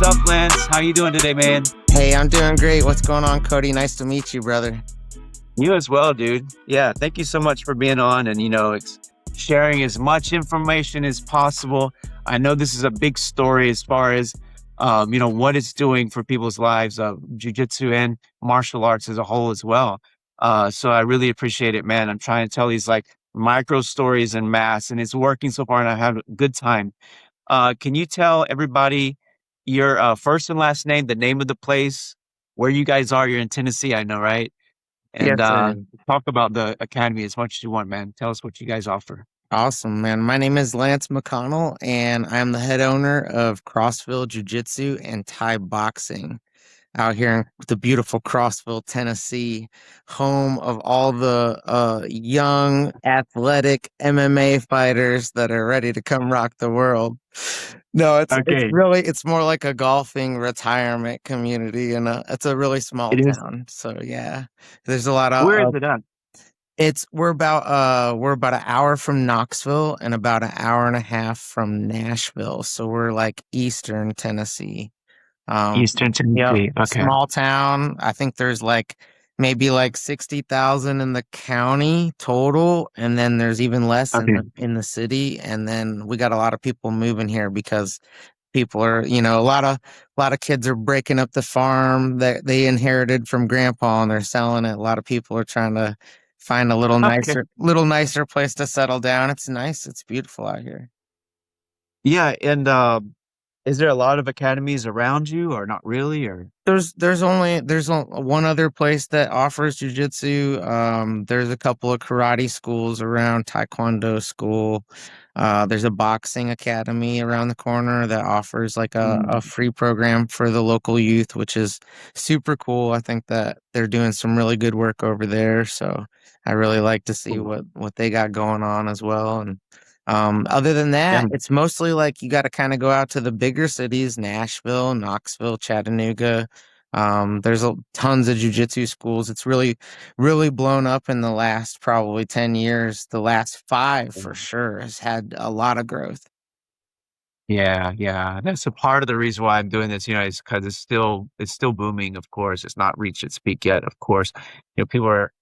What's up, Lance? How you doing today, man? Hey, I'm doing great. What's going on, Cody? Nice to meet you, brother. You as well, dude. Yeah, thank you so much for being on and, sharing as much information as possible. I know this is a big story as far as, what it's doing for people's lives, jiu-jitsu and martial arts as a whole as well. So I really appreciate it, man. I'm trying to tell these like micro stories in mass, and it's working so far, and I have a good time. Can you tell everybody your first and last name, the name of the place, where you guys are? You're in Tennessee, I know, right? And Yes, sir. talk about the academy as much as you want, man. Tell us what you guys offer. Awesome, man. My name is Lance McConnell, and I'm the head owner of Crossville Jiu-Jitsu and Thai Boxing out here in the beautiful Crossville, Tennessee, home of all the young, athletic MMA fighters that are ready to come rock the world. No, it's Okay, really it's more like a golfing retirement community, and it's a really small it is. town. So yeah, there's a lot Where is of it at? it's we're about an hour from Knoxville and about an hour and a half from Nashville. So we're like Eastern Tennessee. Um, Eastern yep, Tennessee. Okay. small town. I think there's like maybe like 60,000 in the county total, and then there's even less Okay. in the city. And then we got a lot of people moving here because people are, a lot of kids are breaking up the farm that they inherited from grandpa and they're selling it. A lot of people are trying to find a Okay. little nicer place to settle down. It's nice. It's beautiful out here. Yeah, and is there a lot of academies around you, or not really? Or One other place that offers jujitsu. There's a couple of karate schools around, taekwondo school. There's a boxing academy around the corner that offers like a Mm, free program for the local youth, which is super cool. I think that they're doing some really good work over there. So I really like to see what they got going on as well. And other than yeah. that, it's mostly like you got to kind of go out to the bigger cities, Nashville, Knoxville, Chattanooga. There's tons of jujitsu schools. It's really, really blown up in the last probably 10 years. The last five for sure has had a lot of growth. Yeah, yeah. That's a part of the reason why I'm doing this, is because it's still booming, of course. It's not reached its peak yet, of course. People are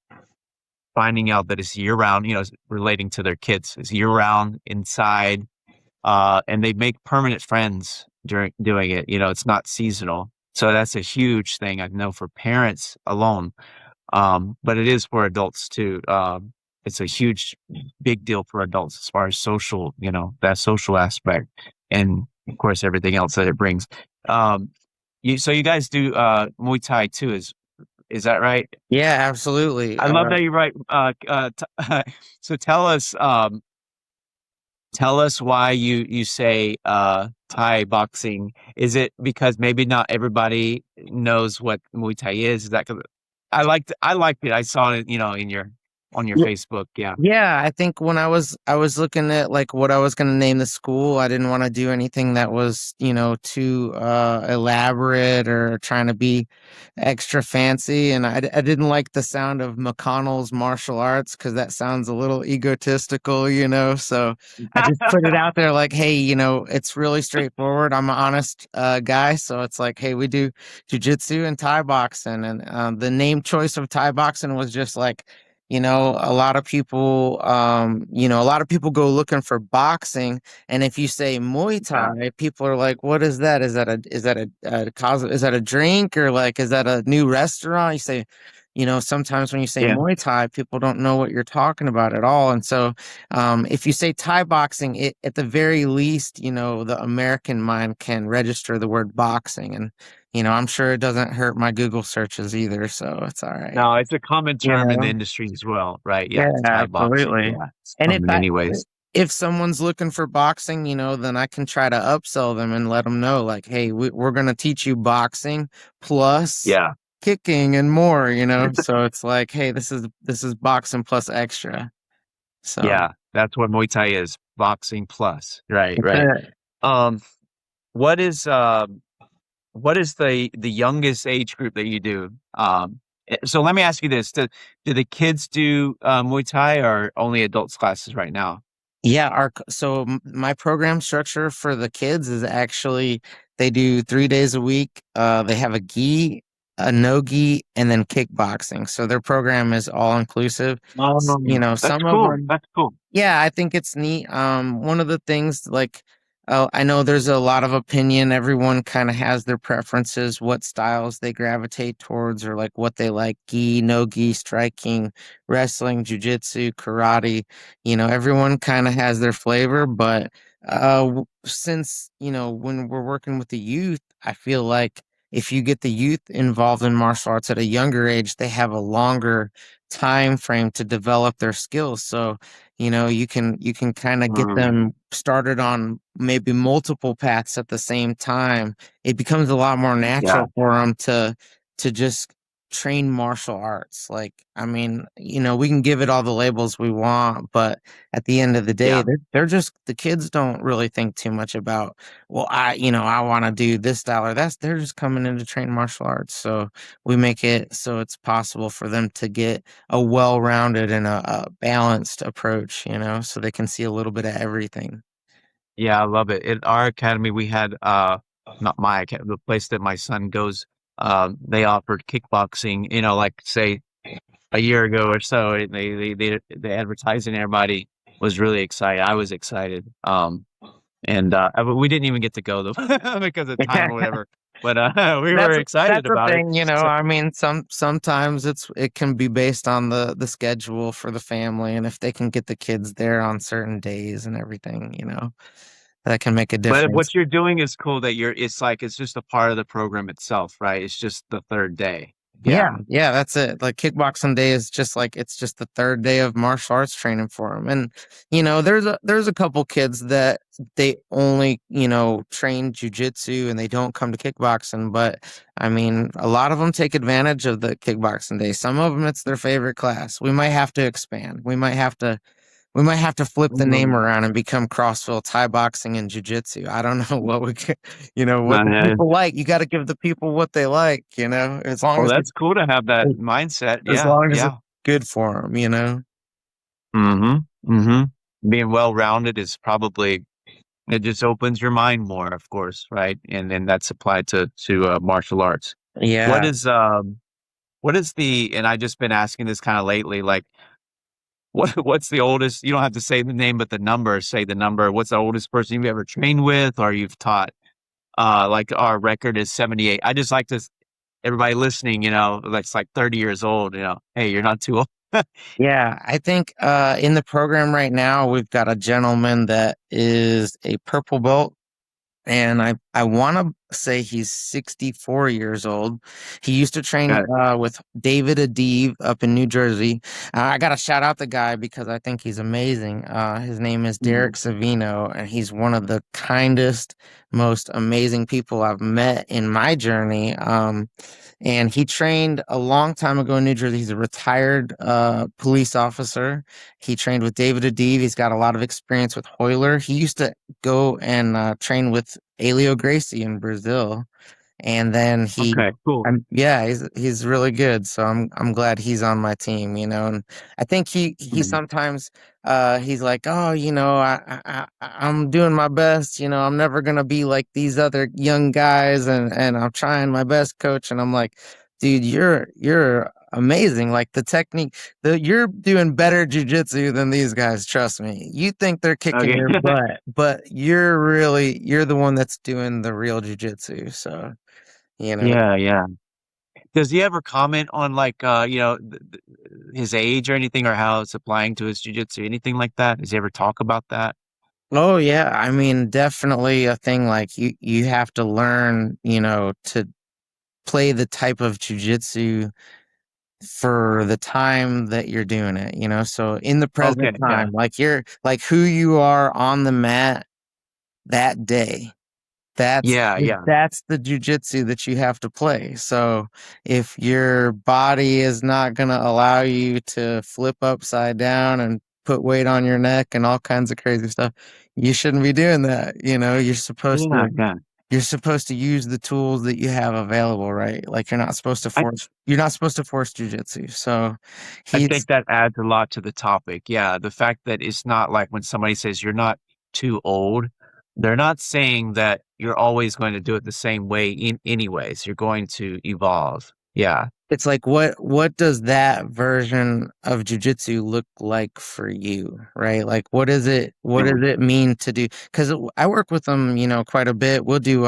finding out that it's year round, relating to their kids. It's year round inside, and they make permanent friends during doing it. It's not seasonal. So that's a huge thing I know for parents alone. But it is for adults too. It's a huge, big deal for adults as far as social, that social aspect, and of course everything else that it brings. Um, so you guys do Muay Thai too, is that right? Yeah, absolutely. I love that you write. So tell us why you say Thai boxing. Is it because maybe not everybody knows what Muay Thai is? Is that 'cause I liked it. I saw it, on your Facebook. Yeah. Yeah, I think when I was looking at like what I was going to name the school, I didn't want to do anything that was, too elaborate or trying to be extra fancy, and I didn't like the sound of McConnell's martial arts cuz that sounds a little egotistical, so I just put it out there like, hey, it's really straightforward. I'm an honest guy, so it's like, hey, we do jujitsu and Thai boxing, and the name choice of Thai boxing was just like a lot of people go looking for boxing, and if you say Muay Yeah. Thai, people are like, "What is that? Is that a drink or like is that a new restaurant?" You say, sometimes when you say Yeah. Muay Thai, people don't know what you're talking about at all, and so if you say Thai boxing, it at the very least, the American mind can register the word boxing, and I'm sure it doesn't hurt my Google searches either, so it's all right. No, it's a common You term in the know? industry as well, right? Yeah, Yeah, Thai boxing. absolutely. Yeah, it's And common anyways. if someone's looking for boxing, then I can try to upsell them and let them know, like, hey, we're gonna teach you boxing plus Yeah, kicking and more. So it's like, hey, this is boxing plus extra. So yeah, that's what Muay Thai is. Boxing plus. Right, that's right. it. Um, what is the youngest age group that you do? So let me ask you this: do the kids do Muay Thai or only adults classes right now? My program structure for the kids is actually They do 3 days a week. They have a gi, a no gi, and then kickboxing. So their program is all inclusive. You know, That's some of cool. them, That's cool. yeah, I think it's neat. One of the things like I know there's a lot of opinion. Everyone kind of has their preferences, what styles they gravitate towards, or like what they like, gi, no gi, striking, wrestling, jujitsu, karate. You know, everyone kind of has their flavor, but since, you know, when we're working with the youth, I feel like if you get the youth involved in martial arts at a younger age, they have a longer time frame to develop their skills. So you know, you can kind of get Mm, them started on maybe multiple paths at the same time. It becomes a lot more yeah, natural for them to just train martial arts. Like, I mean, you know, we can give it all the labels we want, but at the end of the day, yeah. they're just the kids don't really think too much about, well, you know, I want to do this style or that's they're just coming in to train martial arts. So we make it so it's possible for them to get a well-rounded and a balanced approach, you know, so they can see a little bit of everything. Yeah, I love it. At our academy, we had not my academy, the place that my son goes, they offered kickboxing, you know, like say a year ago or so. They advertised and everybody was really excited. I was excited. And we didn't even get to go though because of time or whatever. But we were excited That's the about it. thing, you know. So, I mean, sometimes it can be based on the schedule for the family, and if they can get the kids there on certain days and everything, you know, that can make a but difference. what you're doing is cool that it's like it's just a part of the program itself, right? It's just the third day. Yeah, Yeah. yeah, that's it. Like kickboxing day is just like it's just the third day of martial arts training for them. And you know, there's a couple kids that they only, you know, train jujitsu and they don't come to kickboxing, but I mean, a lot of them take advantage of the kickboxing day. Some of them it's their favorite class. We might have to expand. We might have to flip the name Mhm. around and become Crossville Thai boxing and jiu-jitsu. I don't know what we could, you know, what the Uh, people like. You got to give the people what they like, you know, as long well, as that's cool to have that mindset. as Yeah, long as it's yeah. good for them, you know. Mm-hmm. Mm-hmm. Being well-rounded is probably it just opens your mind more, of course, right? And then that's applied to martial arts. What Yeah. is what is the and I just been asking this kind of lately, like what's the oldest, you don't have to say the name, but the number, say the number. What's the oldest person you've ever trained with or you've taught? Like our record is 78. I just like to everybody listening, you know, that's like 30 years old, you know, hey, you're not too old. Yeah, I think in the program right now we've got a gentleman that is a purple belt and I want to say he's 64 years old. He used to train Got it. with David Adib up in New Jersey. I got to shout out the guy because I think he's amazing. His name is Derek Mhm. Savino, and he's one of the kindest, most amazing people I've met in my journey. And he trained a long time ago in New Jersey. He's a retired police officer. He trained with David Adib. He's got a lot of experience with Hoyler. He used to go and train with Elio Gracie in Brazil, and then Okay, cool. yeah, he's really good. So I'm glad he's on my team, you know. And I think he Mhm. sometimes he's like, oh, you know, I'm doing my best, you know, I'm never gonna be like these other young guys, and I'm trying my best, coach. And I'm like, dude, you're amazing. Like the technique, you're doing better jujitsu than these guys. Trust me. You think they're kicking Okay. your butt, but you're the one that's doing the real jujitsu. So you know. Yeah, yeah. Does he ever comment on like you know, his age or anything or how it's applying to his jujitsu, anything like that? Does he ever talk about that? Oh yeah, I mean, definitely a thing like you have to learn, you know, to play the type of jujitsu for the time that you're doing it, you know. So in the Okay, present yeah. time, like you're like who you are on the mat that day. Yeah, yeah. That's the jujitsu that you have to play. So if your body is not going to allow you to flip upside down and put weight on your neck and all kinds of crazy stuff, you shouldn't be doing that. You know, Yeah, yeah. you're supposed to use the tools that you have available, right? Like I you're not supposed to force jujitsu. So I he's think that adds a lot to the topic. Yeah, the fact that it's not like when somebody says you're not too old. they're not saying that you're always going to do it the same way in anyways. You're going to evolve. Yeah. It's like what does that version of jujitsu look like for you, right? Like what Mm. does it mean to do? Because I work with them, quite a bit. We'll do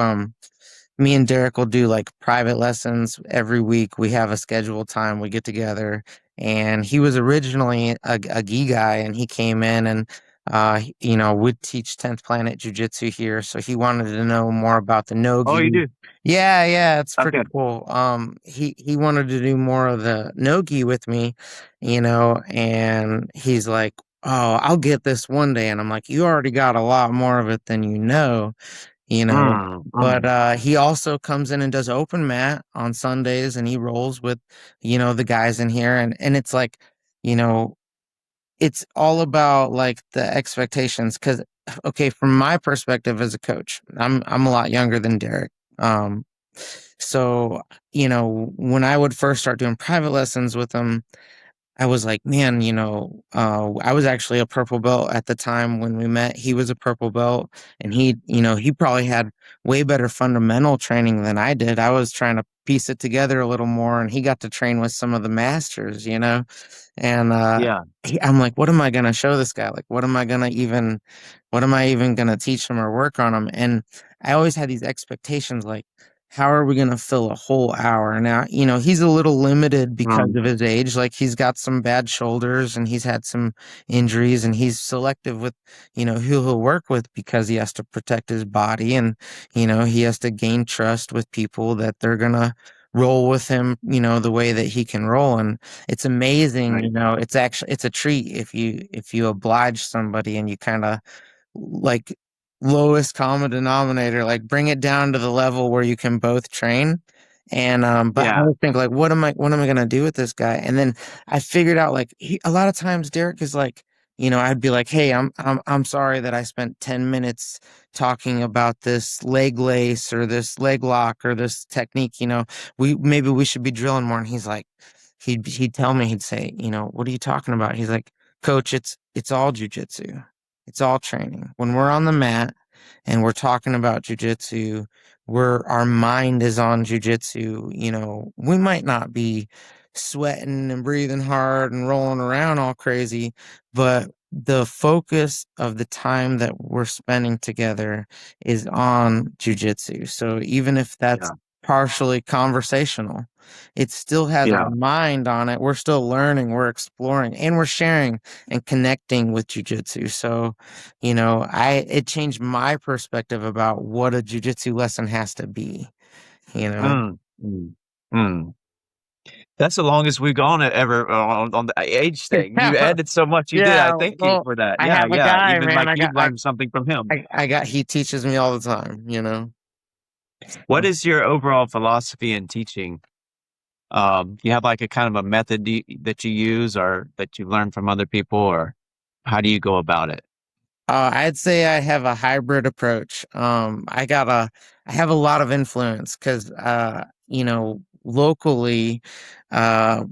me and Derek will do like private lessons every week. We have a scheduled time. We get together, and he was originally a gi guy, and he came in and would teach 10th Planet Jiu-Jitsu here. So he wanted to know more about the no Oh, you gi. do? Yeah, yeah, it's pretty Okay. cool. He wanted to do more of the no gi with me, and he's like, "Oh, I'll get this one day," and I'm like, "You already got a lot more of it than you know." you know. Mm, But mm, he also comes in and does open mat on Sundays, and he rolls with, the guys in here, and it's like, you know, it's all about like the expectations. Because okay, from my perspective as a coach, I'm a lot younger than Derek. Um, so when I would first start doing private lessons with him, I was like, man, I was actually a purple belt at the time when we met. He was a purple belt, and he probably had way better fundamental training than I did. I was trying to piece it together a little more, and he got to train with some of the masters. And yeah. I'm like, what am I gonna show this guy? Like, what am I even gonna teach him or work on him? And I always had these expectations, like, how are we gonna fill a whole hour? Now, he's a little limited because Mm, of his age. Like, he's got some bad shoulders and he's had some injuries, and he's selective with, who he'll work with because he has to protect his body, and he has to gain trust with people that they're gonna roll with him, the way that he can roll. And it's amazing, right. it's a treat if you oblige somebody and you kind of like lowest common denominator, like bring it down to the level where you can both train. And but I Yeah. would think like what am I gonna do with this guy? And then I figured out like a lot of times Derek is like, I'd be like, hey, I'm sorry that I spent 10 minutes talking about this leg lace or this leg lock or this technique, we should be drilling more. And he's like, he'd tell me, he'd say, what are you talking about? He's like, coach, it's all jujitsu. It's all training. When we're on the mat and we're talking about jujitsu, our mind is on jujitsu. We might not be sweating and breathing hard and rolling around all crazy, but the focus of the time that we're spending together is on jujitsu. So even if that's Yeah. partially conversational, it still has our Yeah. mind on it. We're still learning, we're exploring, and we're sharing and connecting with jujitsu. So, it changed my perspective about what a jujitsu lesson has to be, you know. Mm, mm, mm. That's the longest we've gone ever on the age thing. Yeah, You added so much. You did. I yeah. thank you Well, for that. I Yeah. have a Yeah. guy, Even man. like you've learned something from him. He teaches me all the time. What So, is your overall philosophy in teaching? You have like a kind of a method that you use or that you learn from other people, or how do you go about it? I'd say I have a hybrid approach. I have a lot of influence because, locally, uh,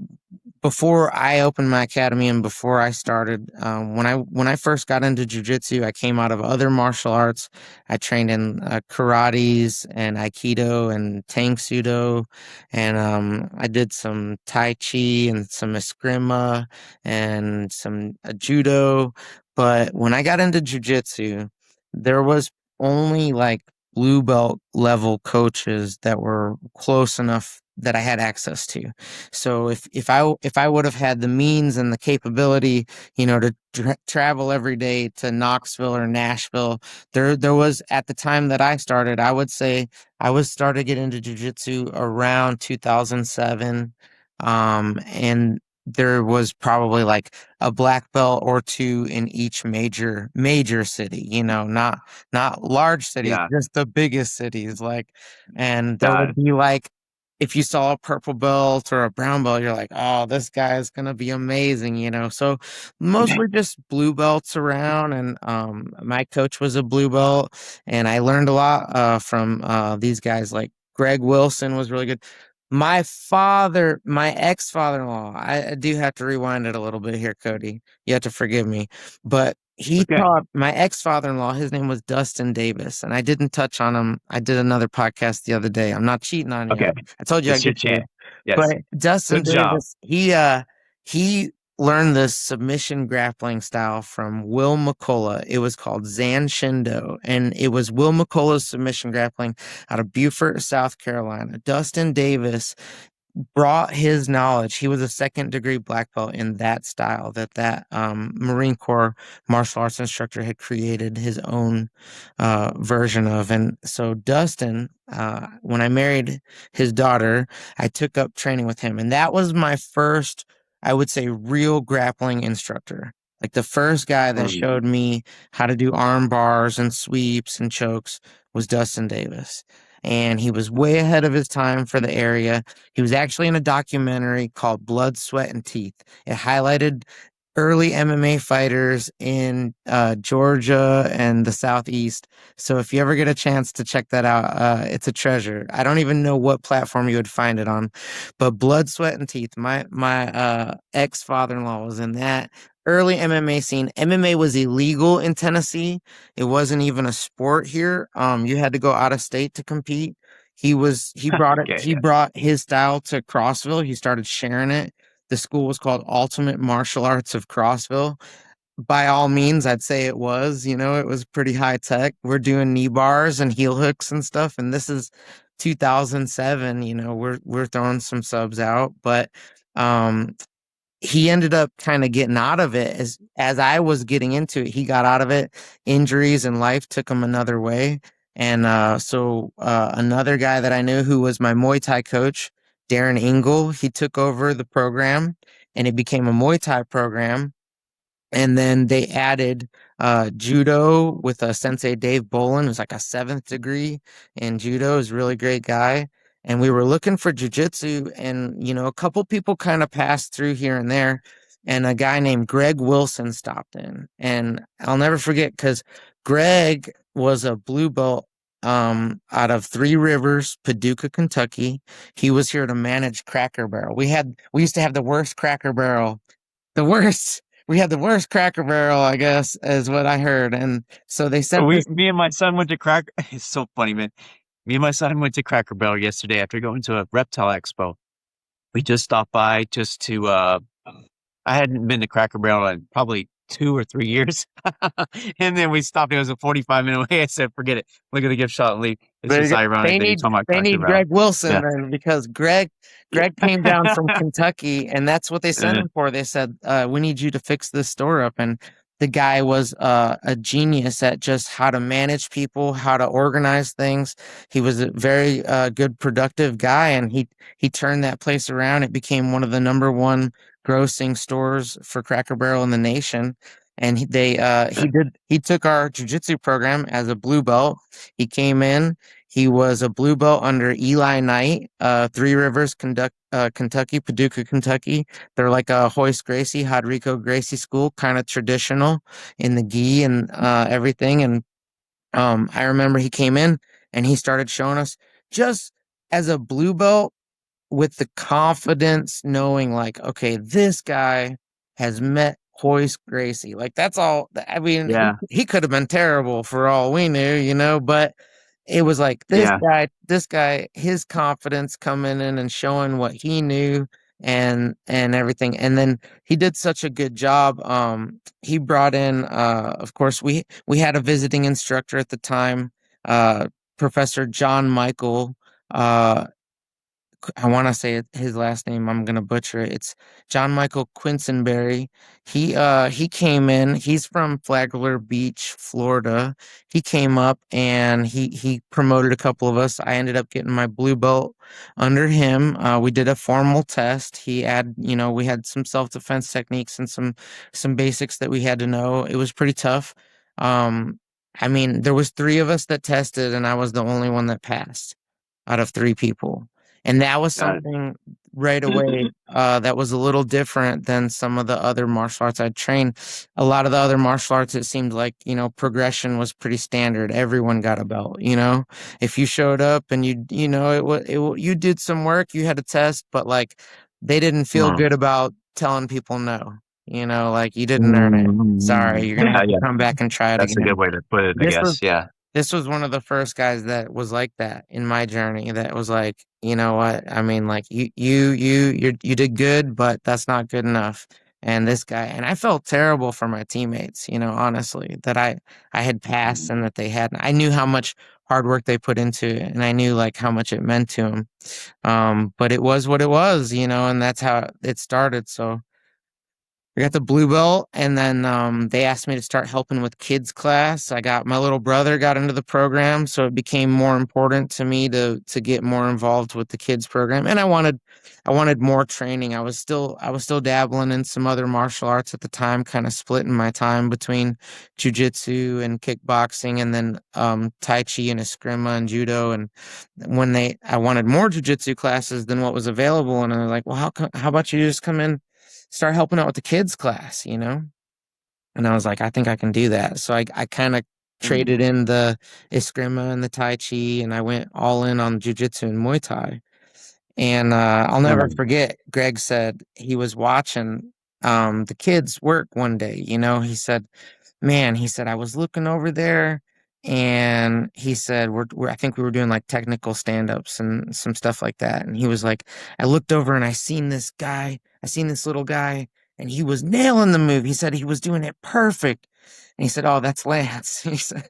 before I opened my academy and before I started, when I first got into jujitsu, I came out of other martial arts. I trained in karates and aikido and tang sudo, and I did some tai chi and some eskrima and some judo. But when I got into jujitsu, there was only like blue belt level coaches that were close enough that I had access to. So if I would have had the means and the capability, to travel every day to Knoxville or Nashville, there was at the time that I started, I would say I was started getting into jujitsu around 2007, and there was probably like a black belt or two in each major city, not large cities, Yeah. just the biggest cities, like, and there Got would it. be like, if you saw a purple belt or a brown belt, you're like, oh, this guy is gonna be amazing. So mostly just blue belts around, and my coach was a blue belt, and I learned a lot from these guys. Like Greg Wilson was really good. My ex-father-in-law, I do have to rewind it a little bit here, Cody. You have to forgive me. But he Okay. taught my ex-father-in-law, his name was Dustin Davis, and I didn't touch on him. I did another podcast the other day. I'm not cheating on you. Okay. I told you I'd It's your get to you. chance. Yes. But Dustin Good job. Davis, he learned this submission grappling style from Will McCullough. It was called Zan Shindo, and it was Will McCullough's submission grappling out of Beaufort, South Carolina. Dustin Davis brought his knowledge. He was a second degree black belt in that style that Marine Corps martial arts instructor had created his own version of. And so Dustin, when I married his daughter, I took up training with him, and that was my first, I would say, real grappling instructor. Like the first guy that Mm. showed me how to do arm bars and sweeps and chokes was Dustin Davis. And he was way ahead of his time for the area. He was actually in a documentary called Blood, Sweat, and Teeth. It highlighted early MMA fighters in Georgia and the Southeast. So if you ever get a chance to check that out, it's a treasure. I don't even know what platform you would find it on, but Blood, Sweat, and Teeth. My ex father-in-law was in that early MMA scene. MMA was illegal in Tennessee. It wasn't even a sport here. You had to go out of state to compete. Okay. He Yeah. brought his style to Crossville. He started sharing it. The school was called Ultimate Martial Arts of Crossville. By all means, I'd say it was, it was pretty high tech. We're doing knee bars and heel hooks and stuff. And this is 2007, we're throwing some subs out, but, um, he ended up kind of getting out of it as I was getting into it. He got out of it. Injuries and life took him another way. And another guy that I knew who was my Muay Thai coach, Darren Engel, he took over the program and it became a Muay Thai program. And then they added judo with Sensei Dave Bolin, who's like a seventh degree in judo, is a really great guy. And we were looking for jujitsu, and a couple people kind of passed through here and there. And a guy named Greg Wilson stopped in. And I'll never forget because Greg was a blue belt out of Three Rivers, Paducah, Kentucky. He was here to manage Cracker Barrel. We used to have the worst Cracker Barrel, the worst. We had the worst Cracker Barrel, I guess, is what I heard. And so they sent this. Me and my son went to Cracker. It's so funny, man. Me and my son went to Cracker Barrel yesterday after going to a reptile expo. We just stopped by just to I hadn't been to Cracker Barrel in probably 2 or 3 years. And then we stopped. It was a 45-minute way. I said, forget it. Look at the gift shop and leave. It's just ironic They that you need talking about they Cracker need Barrel. Greg Wilson Yeah. then because Greg came down from Kentucky and that's what they sent him for. They said, we need you to fix this store up. And the guy was a genius at just how to manage people, how to organize things. He was a very good, productive guy, and he turned that place around. It became one of the number one grossing stores for Cracker Barrel in the nation. And he took our jujitsu program as a blue belt. He came in. He was a blue belt under Eli Knight, Three Rivers, Kentucky, Paducah, Kentucky. They're like a Hoist Gracie, Rodrigo Gracie school, kind of traditional in the gi and everything. And I remember he came in and he started showing us just as a blue belt with the confidence knowing like, okay, this guy has met Hoist Gracie. Like that's all. I mean, Yeah. he could have been terrible for all we knew, but it was like Yeah. this guy, his confidence coming in and showing what he knew and everything. And then he did such a good job. He brought in, of course, we had a visiting instructor at the time, Professor John Michael. I want to say his last name. I'm gonna butcher it. It's John Michael Quinsonberry. He came in. He's from Flagler Beach, Florida. He came up and he promoted a couple of us. I ended up getting my blue belt under him. We did a formal test. We had some self defense techniques and some basics that we had to know. It was pretty tough. I mean, there was three of us that tested, and I was the only one that passed out of three people. And that was Got something right away it. that was a little different than some of the other martial arts I'd trained. A lot of the other martial arts, it seemed like, progression was pretty standard. Everyone got a belt, if you showed up and you did some work, you had a test, but like they didn't feel Mm. good about telling people no, like you didn't earn it. Sorry, Mm. you're gonna Yeah, have to yeah. come back and try it That's a good again. way to put it, I This was guess. Yeah. this was one of the first guys that was like that in my journey, that was like, you know what? I mean, like you did good, but that's not good enough. And this guy, and I felt terrible for my teammates, honestly, that I had passed and that they hadn't. I knew how much hard work they put into it, and I knew like how much it meant to them. But it was what it was, and that's how it started. So I got the blue belt, and then they asked me to start helping with kids class. I got my little brother got into the program, so it became more important to me to get more involved with the kids program. And I wanted more training. I was still dabbling in some other martial arts at the time, kind of splitting my time between jiu-jitsu and kickboxing, and then tai chi and eskrima and judo. And I wanted more jiu-jitsu classes than what was available, and they're like, well, how about you just come in, start helping out with the kids class. And I was like, I think I can do that. So I kind of Mm. traded in the Eskrima and the Tai Chi, and I went all in on Jiu-Jitsu and Muay Thai. And I'll never Mm. forget, Greg said he was watching the kids work one day. He said, man, he said, I was looking over there, and he said, I think we were doing like technical stand-ups and some stuff like that. And he was like, I looked over and I seen this little guy, and he was nailing the move. He said he was doing it perfect. And he said, oh, that's Lance. He said,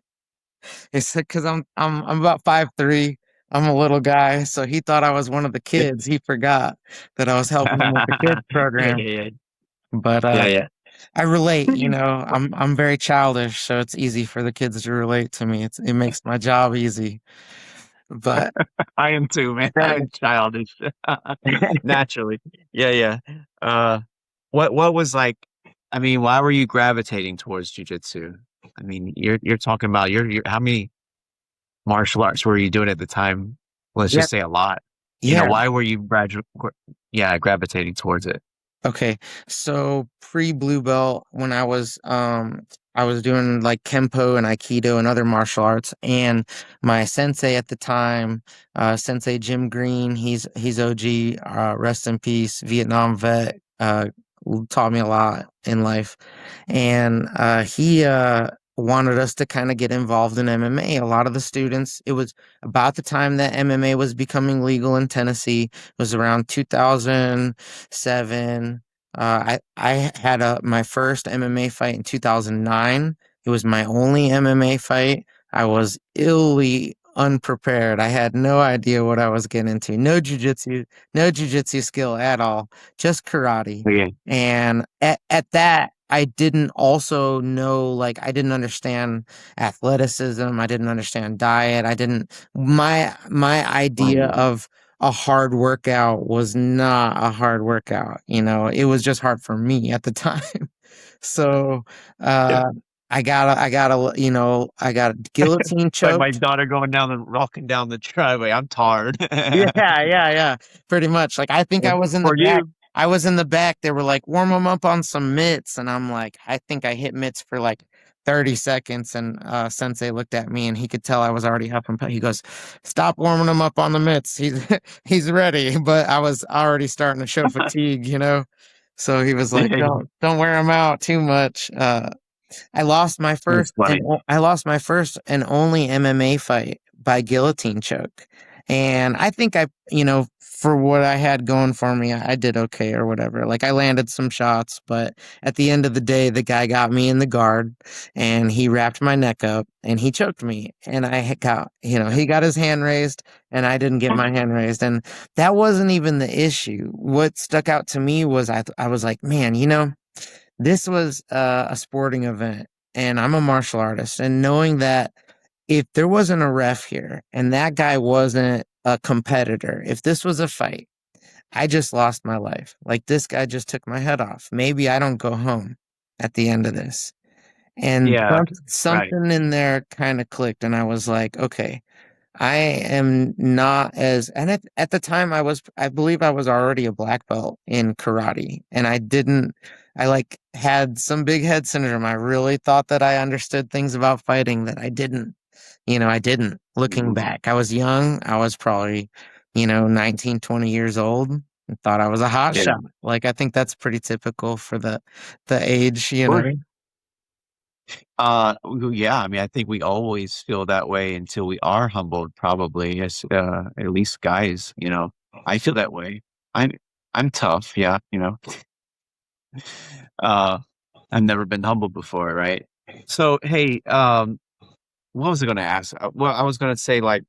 because I'm about 5'3". I'm a little guy, so he thought I was one of the kids. He forgot that I was helping him with the kids Yeah, program. yeah, But yeah, yeah, I relate, yeah. I'm very childish, so it's easy for the kids to relate to me. It makes my job easy. But I am too, man. I'm childish. Naturally. Yeah, yeah. Uh, what was like, I mean, why were you gravitating towards jujitsu? I mean, you're talking about you're how many martial arts were you doing at the time? Let's yeah, just say a lot. yeah. Why were you gravitating towards it? Okay. So pre blue belt, when I was doing like Kempo and Aikido and other martial arts, and my sensei at the time, Sensei Jim Green, he's OG, rest in peace, Vietnam vet, taught me a lot in life. And he wanted us to kind of get involved in MMA. A lot of the students, it was about the time that MMA was becoming legal in Tennessee. It was around 2007. I had my first MMA fight in 2009. It was my only MMA fight. I was illy unprepared. I had no idea what I was getting into. No jujitsu skill at all, just karate. Okay. And at that, I didn't also know, like, I didn't understand athleticism. I didn't understand diet. My idea Right. of a hard workout was not a hard workout. It was just hard for me at the time. So, Yeah. uh, I got a guillotine Like my choke. daughter walking down the driveway. I'm tired. Yeah, yeah, yeah. Pretty much. Like I think I was in the For back. you. I was in the back. They were like, warm them up on some mitts. And I'm like, I think I hit mitts for like 30 seconds. And Sensei looked at me and he could tell I was already huffing. He goes, stop warming them up on the mitts. He's he's ready. But I was already starting to show fatigue. So he was like, don't wear them out too much. That's funny. I lost my first and only MMA fight by guillotine choke. And I think for what I had going for me, I did okay or whatever. Like I landed some shots, but at the end of the day, the guy got me in the guard and he wrapped my neck up and he choked me. And he got his hand raised and I didn't get my hand raised. And that wasn't even the issue. What stuck out to me was I was like, man, this was a sporting event, and I'm a martial artist. And knowing that if there wasn't a ref here and that guy wasn't a competitor, if this was a fight, I just lost my life. Like this guy just took my head off. Maybe I don't go home at the end of this. And Yeah. Right. something in there kind of clicked, and I was like, okay, I am not as, and at the time I believe I was already a black belt in karate, and I like had some big head syndrome. I really thought that I understood things about fighting that I didn't. I didn't. Looking Mhm. back, I was young. I was probably, 19, 20 years old, and thought I was a hot Yeah. shot. Like, I think that's pretty typical for the age, Sure. Yeah, I mean, I think we always feel that way until we are humbled, probably, as at least guys, I feel that way. I'm I'm tough, yeah, Uh, I've never been humbled before, right? So, hey, what was I gonna ask? Well, I was gonna say, like,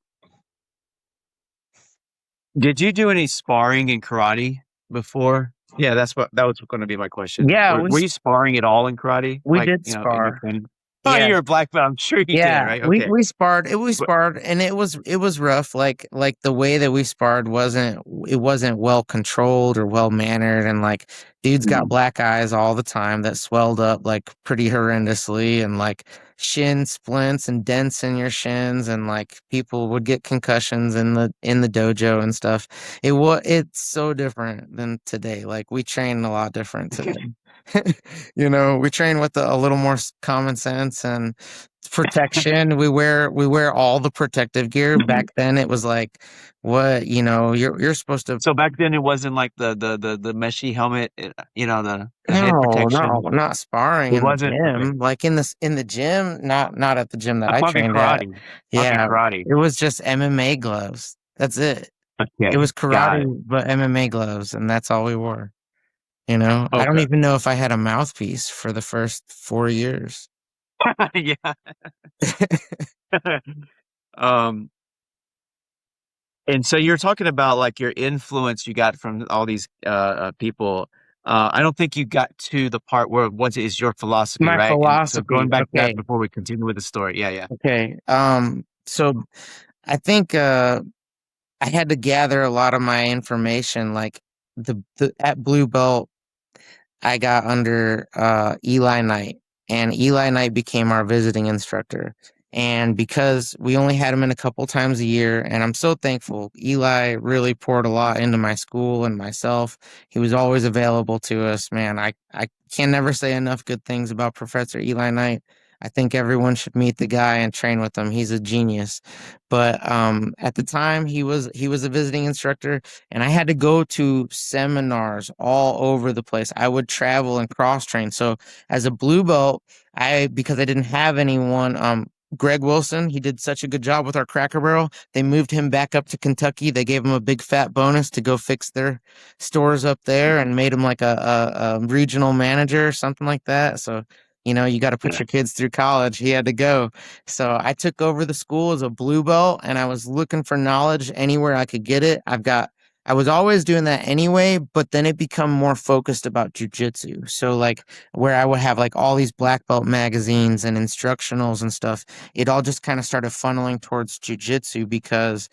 did you do any sparring in karate before? Yeah, that was gonna be my question. Yeah, Were you sparring at all in karate? we Like, did in your spar. training? Oh, Yeah, you're a black belt. I'm sure you did, yeah, right? we Okay. we sparred. We But sparred, and it was rough. Like the way that we sparred wasn't well controlled or well mannered, and like dudes got mm, black eyes all the time that swelled up like pretty horrendously, and like shin splints and dents in your shins, and like people would get concussions in the dojo and stuff. It's so different than today. Like we train a lot different today. We train with a little more common sense and protection. We wear all the protective gear. Back then it was like, what, you're supposed to. so back then it wasn't like the meshy helmet, the head No, no, protection. not sparring It in the wasn't? Okay. gym. Like in the gym, not at the gym that I'm I talking trained at. karate. Talking Yeah, karate. it was just MMA gloves. That's it. It Okay. was Got it. karate but MMA gloves, and that's all we wore. I don't Okay. even know if I had a mouthpiece for the first 4 years. Yeah. Um, and so you're talking about like your influence you got from all these people. I don't think you got to the part where what is your philosophy, My right? And so going philosophy. back to that Okay. before we continue with the story. Yeah, yeah. Okay. So I think I had to gather a lot of my information, like the at Blue Belt. I got under Eli Knight, and Eli Knight became our visiting instructor. And because we only had him in a couple times a year, and I'm so thankful, Eli really poured a lot into my school and myself. He was always available to us, man. I can never say enough good things about Professor Eli Knight. I think everyone should meet the guy and train with him. He's a genius. But at the time, he was a visiting instructor, and I had to go to seminars all over the place. I would travel and cross train. So as a blue belt, because I didn't have anyone, Greg Wilson, he did such a good job with our Cracker Barrel. They moved him back up to Kentucky. They gave him a big fat bonus to go fix their stores up there and made him like a regional manager or something like that. So, you got to put Yeah. your kids through college. He had to go. So I took over the school as a blue belt, and I was looking for knowledge anywhere I could get it. I was always doing that anyway, but then it become more focused about jujitsu. So like where I would have like all these black belt magazines and instructionals and stuff, it all just kind of started funneling towards jujitsu because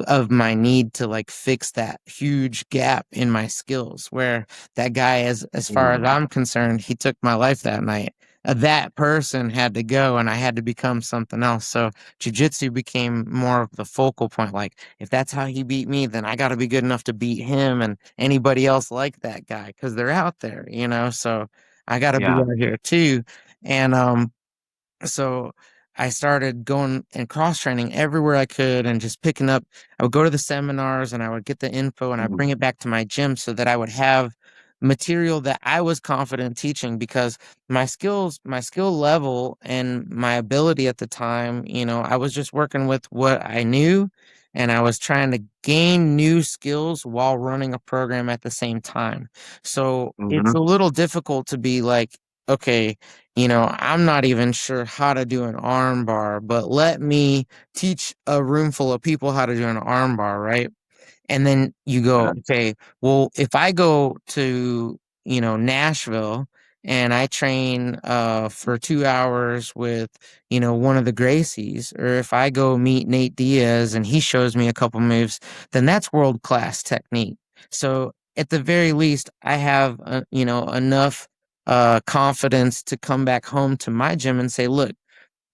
of my need to like fix that huge gap in my skills where that guy, as far as Mm, I'm concerned, he took my life that night. That person had to go, and I had to become something else. So jujitsu became more of the focal point. Like, if that's how he beat me, then I got to be good enough to beat him and anybody else like that guy because they're out there. So I got to be yeah. out here too. And so I started going and cross training everywhere I could and just picking up. I would go to the seminars and I would get the info and I Mm, bring it back to my gym so that I would have material that I was confident teaching because my skill level and my ability at the time, I was just working with what I knew, and I was trying to gain new skills while running a program at the same time. So it's mhm. a little difficult to be like, okay, I'm not even sure how to do an arm bar, but let me teach a room full of people how to do an arm bar, right? And then you go, Yeah. okay, well, if I go to, Nashville and I train for 2 hours with, one of the Gracies, or if I go meet Nate Diaz and he shows me a couple moves, then that's world class technique. So at the very least, I have, enough confidence to come back home to my gym and say, look,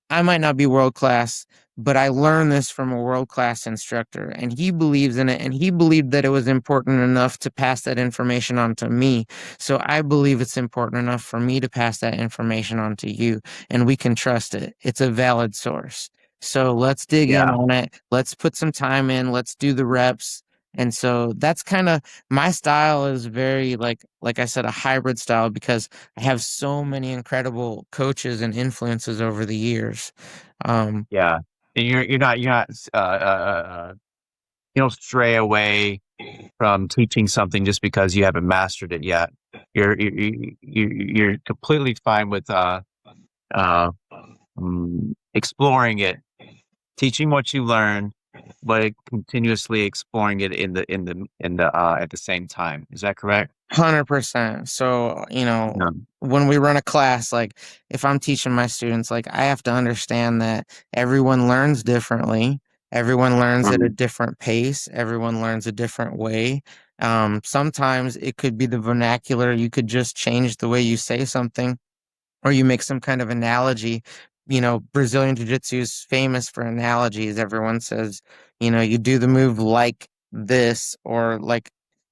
I might not be world class, but I learned this from a world-class instructor, and he believes in it, and he believed that it was important enough to pass that information on to me. So I believe it's important enough for me to pass that information on to you, and we can trust it. It's a valid source. So let's dig in Yeah. on it. Let's put some time in. Let's do the reps. And so that's kind of my style is very like I said, a hybrid style because I have so many incredible coaches and influences over the years. Um, Yeah. And you're not you don't stray away from teaching something just because you haven't mastered it yet. You're completely fine with uh exploring it, teaching what you learn, but continuously exploring it in the at the same time. Is that correct? 100%. So, Yeah. when we run a class, like if I'm teaching my students, like I have to understand that everyone learns differently. Everyone learns at a Mm. different pace. Everyone learns a different way. Sometimes it could be the vernacular. You could just change the way you say something or you make some kind of analogy. Brazilian Jiu-Jitsu is famous for analogies. Everyone says, you do the move like this or like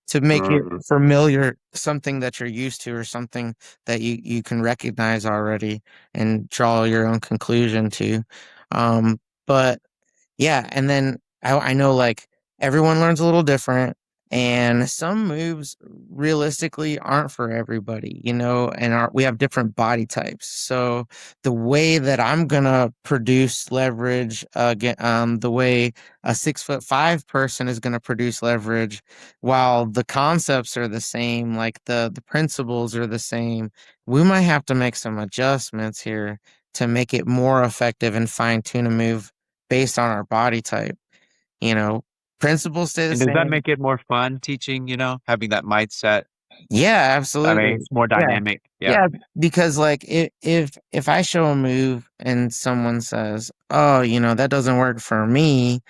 to make it Mm. familiar, something that you're used to or something that you can recognize already and draw your own conclusion to. But yeah, and then I know like everyone learns a little different, and some moves realistically aren't for everybody, and we have different body types. So the way that I'm gonna produce leverage, the way a 6'5" person is gonna produce leverage, while the concepts are the same, like the principles are the same, we might have to make some adjustments here to make it more effective and fine tune a move based on our body type, you know. Principles stay the And does that same. make it more fun teaching, having that mindset? Yeah, I mean, absolutely. it's more Yeah. dynamic. Yeah. Yeah, because like if I show a move and someone says, "Oh, that doesn't work for me,"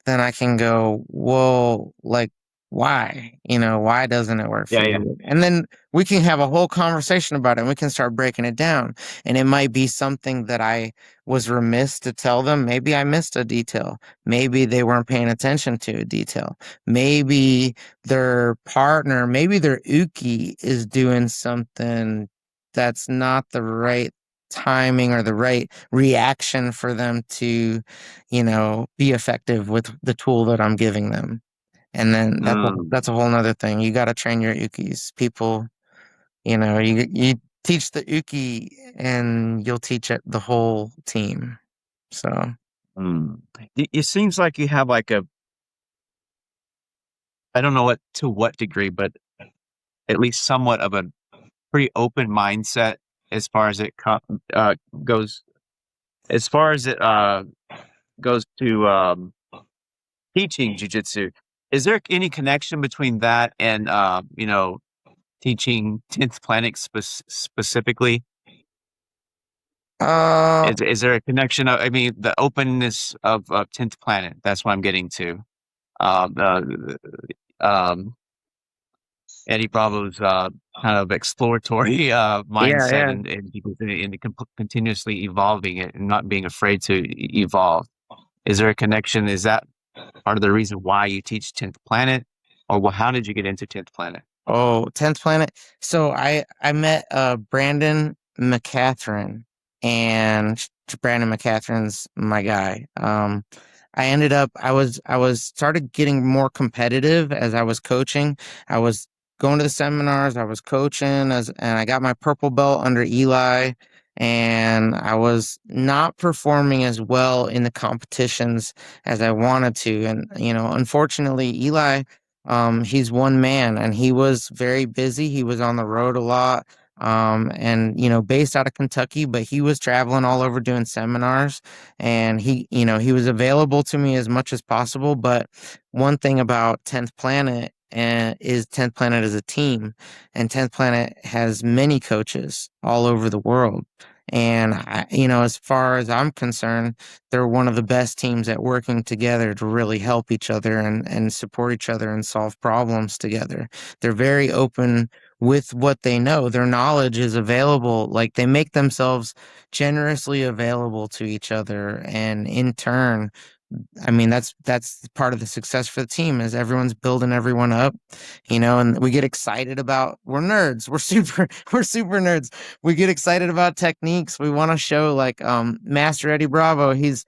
then I can go, "Well, like why? Why doesn't it work Yeah, for yeah. you?" And then we can have a whole conversation about it and we can start breaking it down. And it might be something that I was remiss to tell them. Maybe I missed a detail. Maybe they weren't paying attention to a detail. Maybe their partner, maybe their uke is doing something that's not the right timing or the right reaction for them to, be effective with the tool that I'm giving them. And then Mm, that's a whole nother thing. You got to train your ukes. People, you teach the uke and you'll teach it the whole team. So, mm. It seems like you have like I don't know what degree, but at least somewhat of a pretty open mindset as far as uh, goes, as far as it goes to teaching jujitsu. Is there any connection between that and teaching 10th Planet specifically? uh, Is there a connection? I mean, the openness of 10th Planet. That's what I'm getting to. Um, uh, um, Eddie Bravo's kind of exploratory yeah, mindset yeah. and continuously evolving it and not being afraid to evolve. Is there a connection? Is that part of the reason why you teach 10th Planet? Or how did you get into 10th Planet? Oh, 10th Planet. So I met Brandon McCatherine and Brandon McCatherine's my guy. I ended up I was started getting more competitive as I was coaching. I was going to the seminars, I was coaching and I got my purple belt under Eli and I was not performing as well in the competitions as I wanted to. And unfortunately Eli, he's one man and he was very busy. He was on the road a lot. And based out of Kentucky, but he was traveling all over doing seminars and he was available to me as much as possible. But one thing about 10th Planet is 10th Planet is a team and 10th Planet has many coaches all over the world. And as far as I'm concerned, they're one of the best teams at working together to really help each other and support each other and solve problems together. They're very open with what they know. Their knowledge is available. Like they make themselves generously available to each other. And in turn, I mean, that's part of the success for the team is everyone's building everyone up, and we get excited about we're nerds. We're super nerds. We get excited about techniques. We want to show like Master Eddie Bravo, he's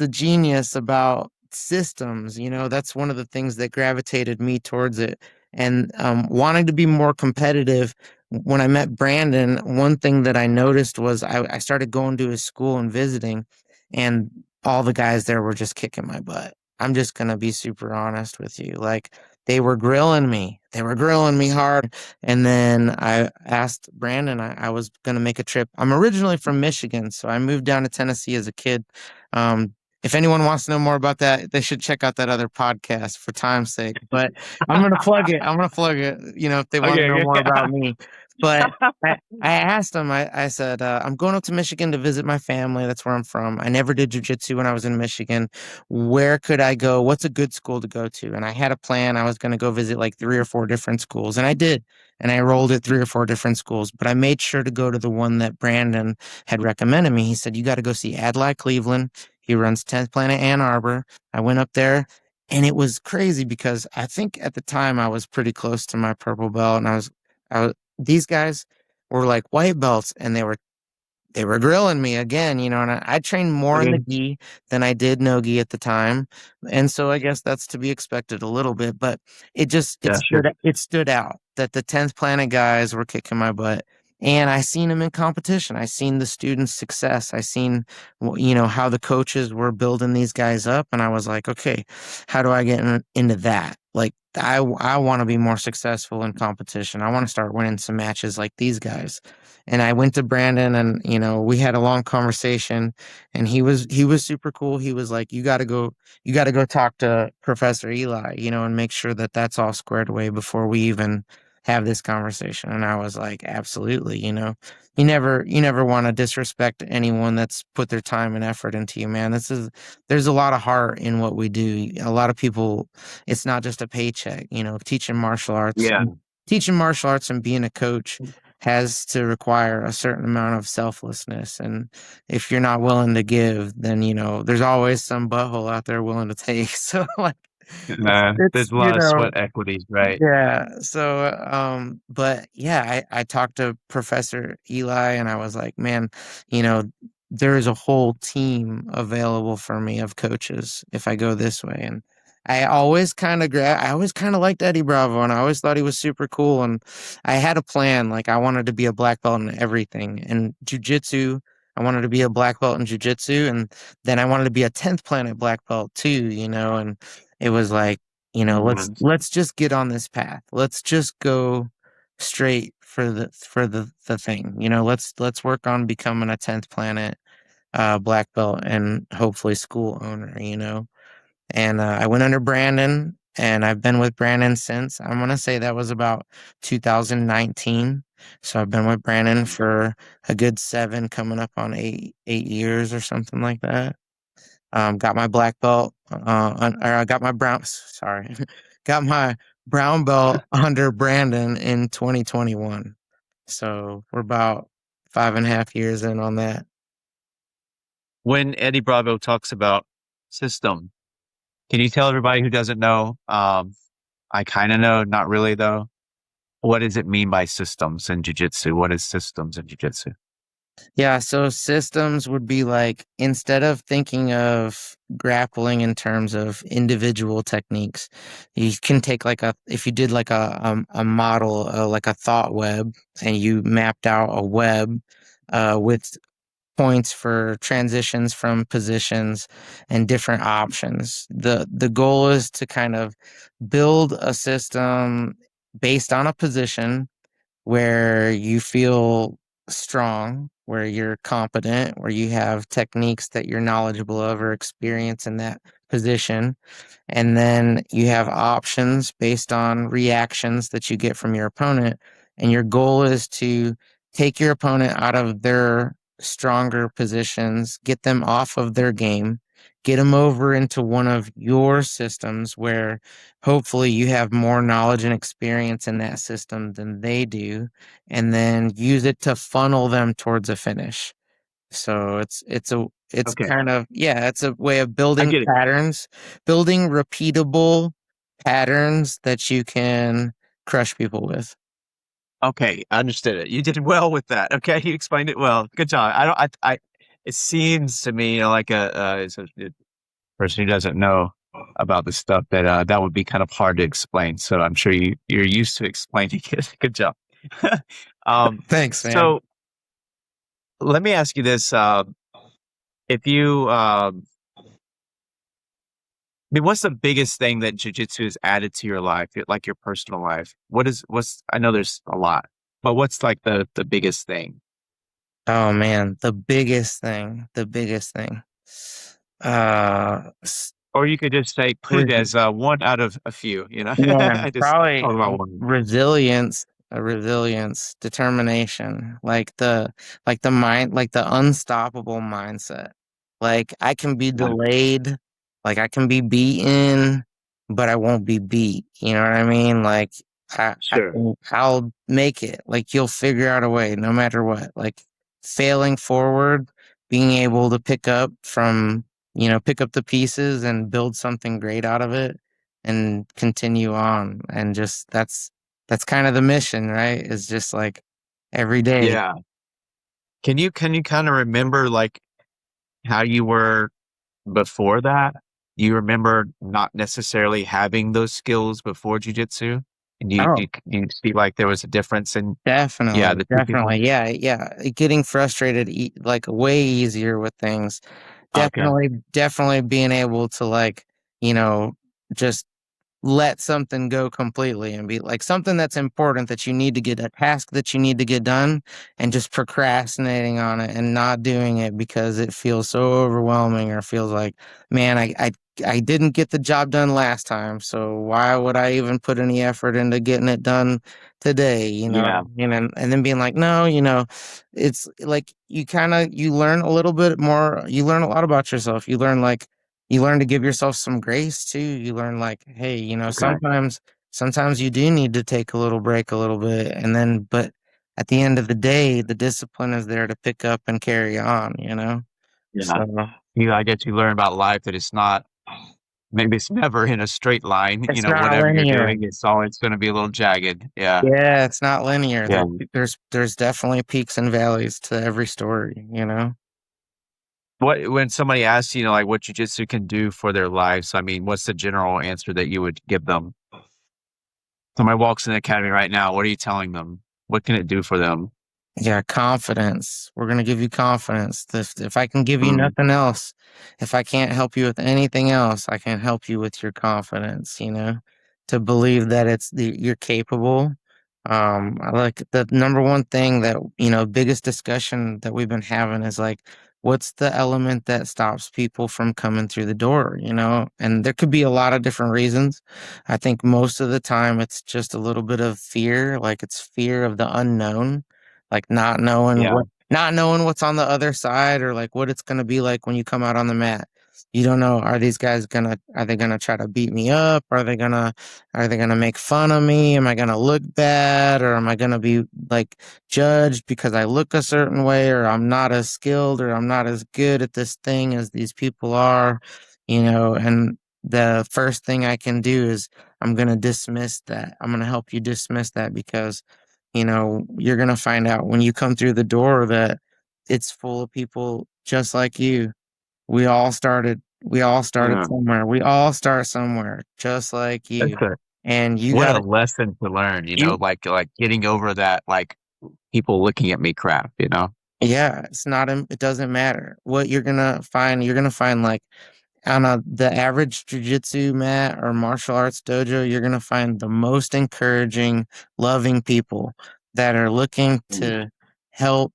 a genius about systems, that's one of the things that gravitated me towards it. And wanting to be more competitive. When I met Brandon, one thing that I noticed was I started going to his school and visiting, and all the guys there were just kicking my butt. I'm just gonna be super honest with you. Like they were grilling me. They were grilling me hard. And then I asked Brandon, I was gonna make a trip. I'm originally from Michigan, so I moved down to Tennessee as a kid. Um, if anyone wants to know more about that, they should check out that other podcast for time's sake. But I'm gonna plug it. I'm gonna plug it, if they want to know Okay, more yeah. about me. But I asked him, I said, I'm going up to Michigan to visit my family. That's where I'm from. I never did jujitsu when I was in Michigan. Where could I go? What's a good school to go to? And I had a plan. I was going to go visit like 3 or 4 different schools. And I did. And I enrolled at 3 or 4 different schools. But I made sure to go to the one that Brandon had recommended me. He said, you got to go see Adlai Cleveland. He runs 10th Planet Ann Arbor. I went up there. And it was crazy because I think at the time I was pretty close to my purple belt, and these guys were like white belts, and they were grilling me again, and I trained more in the Okay. gi than I did no gi at the time. And so I guess that's to be expected a little bit, but Yeah, sure. it stood out that the 10th Planet guys were kicking my butt. And I seen them in competition. I seen the students' success. I seen, how the coaches were building these guys up. And I was like, okay, how do I get into that? Like, I want to be more successful in competition. I want to start winning some matches like these guys. And I went to Brandon, and we had a long conversation, and he was super cool. He was like, you got to go talk to Professor Eli, and make sure that that's all squared away before we even have this conversation. And I was like, absolutely. You never want to disrespect anyone that's put their time and effort into you, man. There's a lot of heart in what we do. A lot of people, it's not just a paycheck, Yeah. teaching martial arts and being a coach has to require a certain amount of selflessness. And if you're not willing to give, then, there's always some butthole out there willing to take. So like, it's There's a lot of sweat equities, right? yeah. So, but yeah, I talked to Professor Eli, and I was like, man, you know, there is a whole team available for me of coaches if I go this way. And I always kind of liked Eddie Bravo, and I always thought he was super cool. And I had a plan, like I wanted to be a black belt in everything. And jujitsu, I wanted to be a black belt in jujitsu, and then I wanted to be a 10th planet black belt too, and it was like, Mhm. let's just get on this path. Let's just go straight for the thing. Let's work on becoming a 10th planet black belt and hopefully school owner. And I went under Brandon, and I've been with Brandon since. I'm gonna say that was about 2019. So I've been with Brandon for a good 7, coming up on 8 years or something like that. Got my black belt, or I got my brown, sorry, got my brown belt under Brandon in 2021. So we're about 5.5 years in on that. When Eddie Bravo talks about system, can you tell everybody who doesn't know? I kind of know, not really though. What does it mean by systems in jiu-jitsu? What is systems in jiu-jitsu? Yeah, so systems would be like instead of thinking of grappling in terms of individual techniques, you can take like if you did like a model, like a thought web, and you mapped out a web with points for transitions from positions and different options. The goal is to kind of build a system based on a position where you feel strong, where you're competent, where you have techniques that you're knowledgeable of or experience in that position. And then you have options based on reactions that you get from your opponent. And your goal is to take your opponent out of their stronger positions, get them off of their game, get them over into one of your systems where hopefully you have more knowledge and experience in that system than they do, and then use it to funnel them towards a finish. So it's Okay, kind of, yeah, it's a way of I building get it. patterns, building repeatable patterns that you can crush people with. Okay, I understood it. You did well with that. Okay, you explained it well. Good job. I don't. It seems to me, like a person who doesn't know about this stuff that that would be kind of hard to explain. So I'm sure you're used to explaining it. Good job. um, Thanks, man. so let me ask you this: if you, I mean, what's the biggest thing that jujitsu has added to your life, like your personal life? What's? I know there's a lot, but what's like the biggest thing? Oh man, the biggest thing. S- Or you could just say put it res- as one out of a few, yeah, I just probably talk about one. resilience, a resilience, determination, like the mind, like the unstoppable mindset. Like I can be Yeah, delayed, like I can be beaten, but I won't be beat. You know what I mean? Like sure. I'll make it. Like you'll figure out a way no matter what. Like failing forward, being able to pick up the pieces and build something great out of it and continue on. And just that's kind of the mission, right? Is just like every day. Yeah. Can you kind of remember like how you were before that? You remember not necessarily having those skills before jujitsu? And Oh, do you see like there was a difference in, yeah, definitely, the two people? definitely. Yeah, yeah. Getting frustrated like way easier with things. Okay. Definitely being able to like, you know, just let something go completely and be like something that's important that you need to get a task that you need to get done and just procrastinating on it and not doing it because it feels so overwhelming or feels like, man, I didn't get the job done last time, so why would I even put any effort into getting it done today, Yeah. and then being like, no, it's like you learn a little bit more, you learn a lot about yourself. You learn to give yourself some grace too. You learn like, hey, Okay. sometimes you do need to take a little break a little bit but at the end of the day, the discipline is there to pick up and carry on. Yeah. So I guess you learn about life that it's not, maybe it's never in a straight line, it's not whatever you're linear. doing, it's always going to be a little jagged. Yeah. Yeah, it's not linear. Yeah. There's definitely peaks and valleys to every story. What, when somebody asks, like what jujitsu can do for their lives, I mean, what's the general answer that you would give them? Somebody walks in the academy right now, what are you telling them? What can it do for them? Yeah, confidence. We're gonna give you confidence. If I can give you Mm, nothing else, if I can't help you with anything else, I can help you with your confidence, to believe that you're capable. I like the number one thing that, biggest discussion that we've been having is like, what's the element that stops people from coming through the door? And there could be a lot of different reasons. I think most of the time it's just a little bit of fear, like it's fear of the unknown, like yeah. not knowing what's on the other side or like what it's going to be like when you come out on the mat. You don't know, are they gonna try to beat me up? Are they gonna make fun of me? Am I gonna look bad, or am I gonna be like judged because I look a certain way, or I'm not as skilled, or I'm not as good at this thing as these people are? And the first thing I can do is I'm gonna dismiss that. I'm gonna help you dismiss that because you're going to find out when you come through the door that it's full of people just like you. We all started Yeah. somewhere. We all start somewhere just like That's you. a, And you what got a to, lesson to learn, you, like getting over that, like people looking at me crap. yeah, it doesn't matter what you're going to find. You're going to find like on the average jujitsu mat or martial arts dojo, you're going to find the most encouraging, loving people that are looking Mm, to help.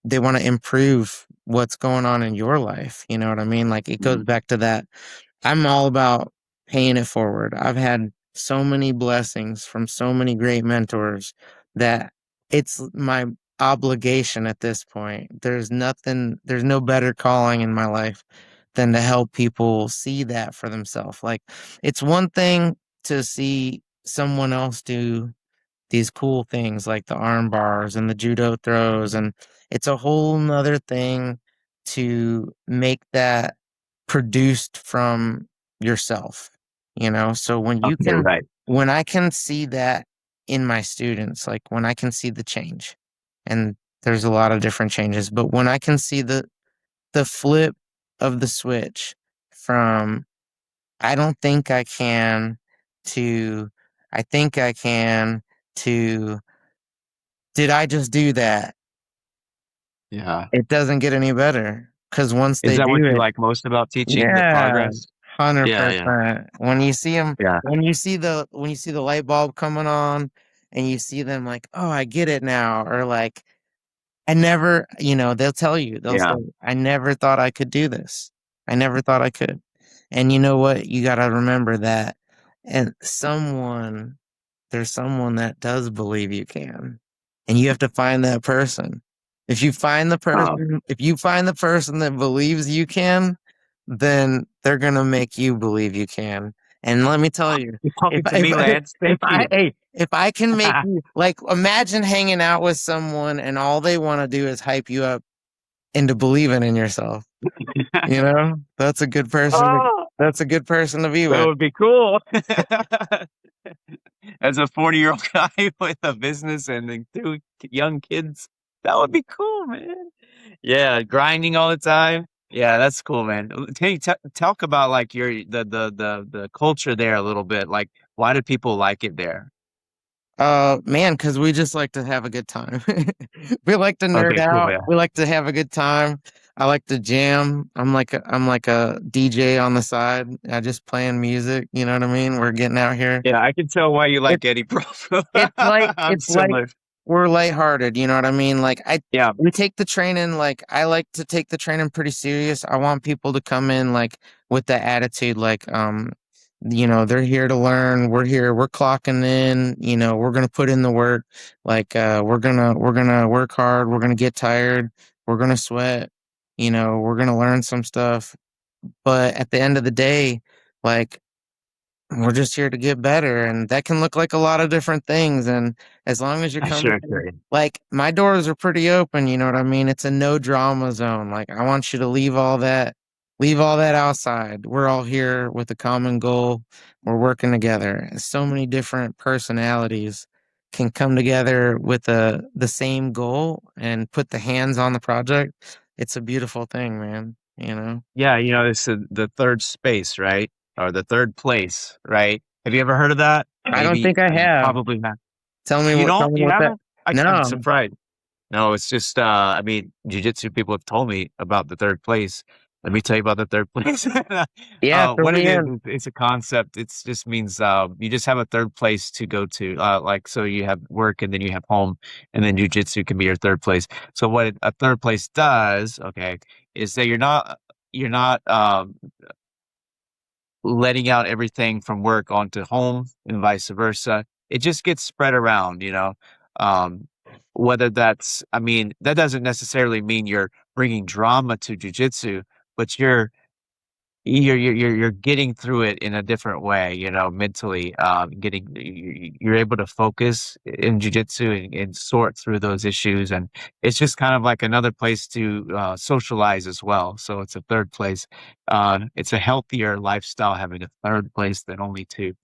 They want to improve what's going on in your life. You know what I mean? Like it goes mm, back to that. I'm all about paying it forward. I've had so many blessings from so many great mentors that it's my obligation at this point. There's no better calling in my life than to help people see that for themselves. Like it's one thing to see someone else do these cool things like the arm bars and the judo throws, and it's a whole nother thing to make that produced from yourself, you know? So Okay, right. when I can see that in my students, like when I can see the change, and there's a lot of different changes, but when I can see the flip of the switch from I don't think I can to I think I can to did I just do that? Yeah. It doesn't get any better because once Is they that what do you it, like most about teaching, the yeah, progress? Yeah, yeah, 100%. When you see them, yeah, when you see the light bulb coming on, and you see them like, oh, I get it now, or like, I never, they'll tell you, they'll say, yeah. I never thought I could do this. I never thought I could. And you know what? You got to remember that. And there's someone that does believe you can. And you have to find that person. Oh, If you find the person that believes you can, then they're going to make you believe you can. And let me tell you, you're if, talking to if, me, Lance. if Thank I, you. hey, if I can make you like, imagine hanging out with someone and all they want to do is hype you up into believing in yourself. You know, Oh, that's a good person to be that with. would be cool. As a 40-year-old guy with a business and then two young kids, that would be cool, man. Yeah, grinding all the time. Yeah, that's cool, man. Talk about like the culture there a little bit. Like, why do people like it there? Man, because we just like to have a good time. We like to nerd Okay, cool. out. Yeah, We like to have a good time. I like to jam. I'm like a DJ on the side. I just playing music. You know what I mean? We're getting out here. yeah. I can tell why you It like Eddie Bravo. I'm it's like similar. we're lighthearted. You know what I mean? Like Yeah, we take the training. Like I like to take the training pretty serious. I want people to come in like with the attitude, like they're here to learn. We're here. We're clocking in. We're gonna put in the work. Like we're gonna work hard. We're gonna get tired. We're gonna sweat. We're gonna learn some stuff. But at the end of the day, like we're just here to get better, and that can look like a lot of different things. And as long as you're I coming sure in, agree. like my doors are pretty open, you know what I mean? It's a no drama zone. Like I want you to leave all that outside. We're all here with a common goal. We're working together. So many different personalities can come together with the same goal and put the hands on the project. It's a beautiful thing, man, you know? Yeah, it's the third space, right? Or the third place, right? Have you ever heard of that? I don't Maybe, think I have. probably not. Tell me You what that. haven't? I'm No. surprised. No, it's just, I mean, jiu-jitsu people have told me about the third place. Let me tell you about the third place. Yeah, fill What it me is, in. it's a concept. It's just means, you just have a third place to go to. Like, so you have work and then you have home, and then jiu-jitsu can be your third place. So what a third place does, okay, is that you're not letting out everything from work onto home and vice versa. It just gets spread around. Um, whether I mean, that doesn't necessarily mean you're bringing drama to jujitsu, but you're getting through it in a different way, mentally. You're able to focus in jujitsu and sort through those issues, and it's just kind of like another place to socialize as well. So it's a third place. It's a healthier lifestyle having a third place than only two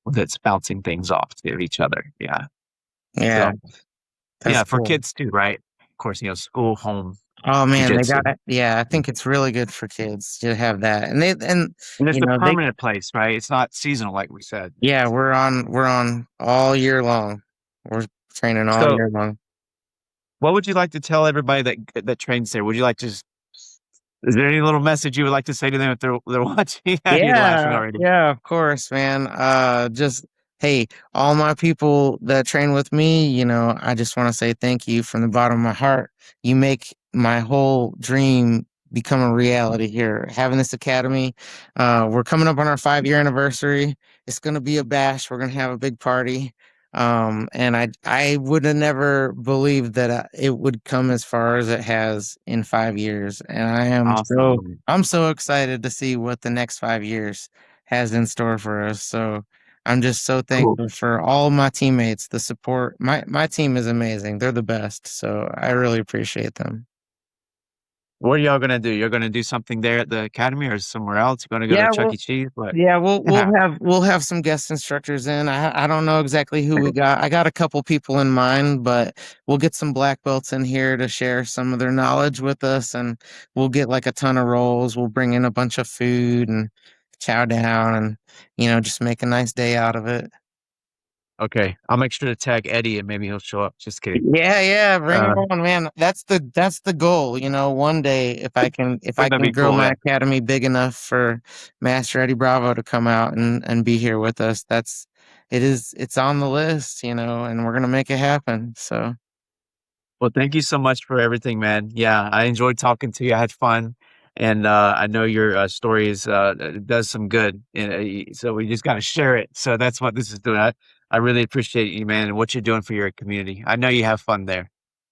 that's bouncing things off to each other. Yeah. Yeah, So that's yeah, for cool. kids too, right? Of course, school, home, Oh man, they got jujitsu, it. Yeah, I think it's really good for kids to have that. And and it's you a know, they permanent place, right? It's not seasonal, like we said. yeah, we're on all year long. We're training all So year long. what would you like to tell everybody that trains there? Would you like to is there any little message you would like to say to them if they're watching? You're laughing Yeah, already. yeah, of course, man. Just hey, all my people that train with me, I just want to say thank you from the bottom of my heart. You make my whole dream become a reality here. Having this academy, we're coming up on our 5-year anniversary. It's gonna be a bash. We're gonna have a big party. And I would have never believed that it would come as far as it has in 5 years. And Awesome. I'm so excited to see what the next 5 years has in store for us. So I'm just so Cool. thankful for all my teammates, the support. My team is amazing. They're the best. So I really appreciate them. What are y'all gonna do? You're gonna do something there at the academy or somewhere else? You're gonna go to Yeah, Chuck E. Cheese? What? yeah, we'll have some guest instructors in. I don't know exactly who we got. I got a couple people in mind, but we'll get some black belts in here to share some of their knowledge with us, and we'll get like a ton of rolls. We'll bring in a bunch of food and chow down, and just make a nice day out of it. Okay, I'll make sure to tag Eddie and maybe he'll show up. Just kidding. Yeah, yeah, bring Uh, it on, man. That's the goal. One day if I wouldn't that can be grow cool? my Yeah. academy big enough for Master Eddie Bravo to come out and be here with us, it's on the list, and we're gonna make it happen. So Well, thank you so much for everything, man. Yeah, I enjoyed talking to you. I had fun, and I know your story does some good. So we just got to share it. So that's what this is doing. I really appreciate you, man, and what you're doing for your community. I know you have fun there.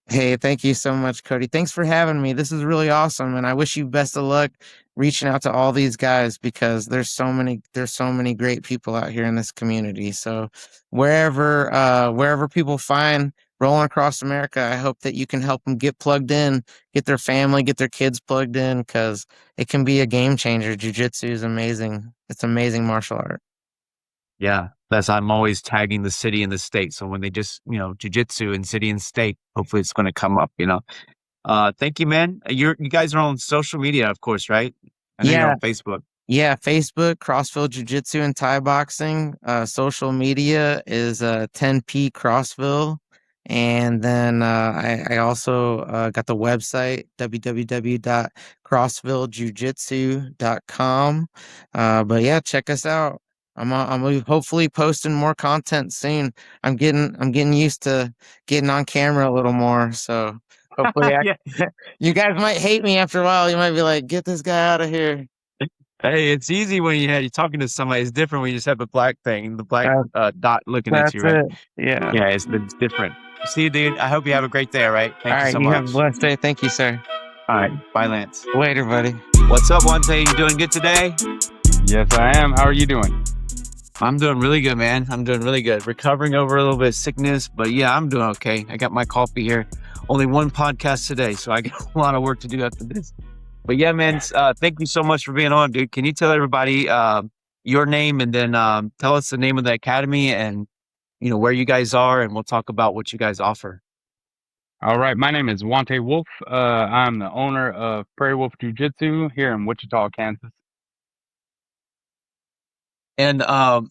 hey, thank you so much, Cody. Thanks for having me. This is really awesome, and I wish you best of luck reaching out to all these guys because there's so many great people out here in this community. So wherever people find rolling across America, I hope that you can help them get plugged in, get their family, get their kids plugged in because it can be a game changer. Jiu-jitsu is amazing. It's amazing martial art. Yeah, that's I'm always tagging the city and the state. So when they just jujitsu and city and state, hopefully it's going to come up. Thank you, man. You guys are on social media, of course, right? I know you're Yeah, on Facebook. yeah, Facebook, Crossville Jiu-Jitsu and Thai boxing. Social media is 10P Crossville. And then I also got the website, www.crossvillejujitsu.com. But yeah, check us out. I'm hopefully posting more content soon. I'm getting used to getting on camera a little more. So hopefully Yeah. you guys might hate me after a while. You might be like, get this guy out of here. Hey, it's easy when you're talking to somebody. It's different when you just have the black thing, the black dot looking at That's you, right? it. Yeah. Yeah, it's different. See you, dude. I hope you have a great day. All right. All Thank you right. so You have a much. blessed day. Thank you, sir. All right. Bye, Lance. Later, buddy. What's up, Juanta? You doing good today? Yes, I am. How are you doing? I'm doing really good, man. I'm doing really good. Recovering over a little bit of sickness, but yeah, I'm doing okay. I got my coffee here. Only one podcast today, so I got a lot of work to do after this. But yeah, man, thank you so much for being on, dude. Can you tell everybody your name and then tell us the name of the academy and where you guys are, and we'll talk about what you guys offer. All right. My name is Juanta Wolfe. I'm the owner of Prairie Wolf Jiu-Jitsu here in Wichita, Kansas. And I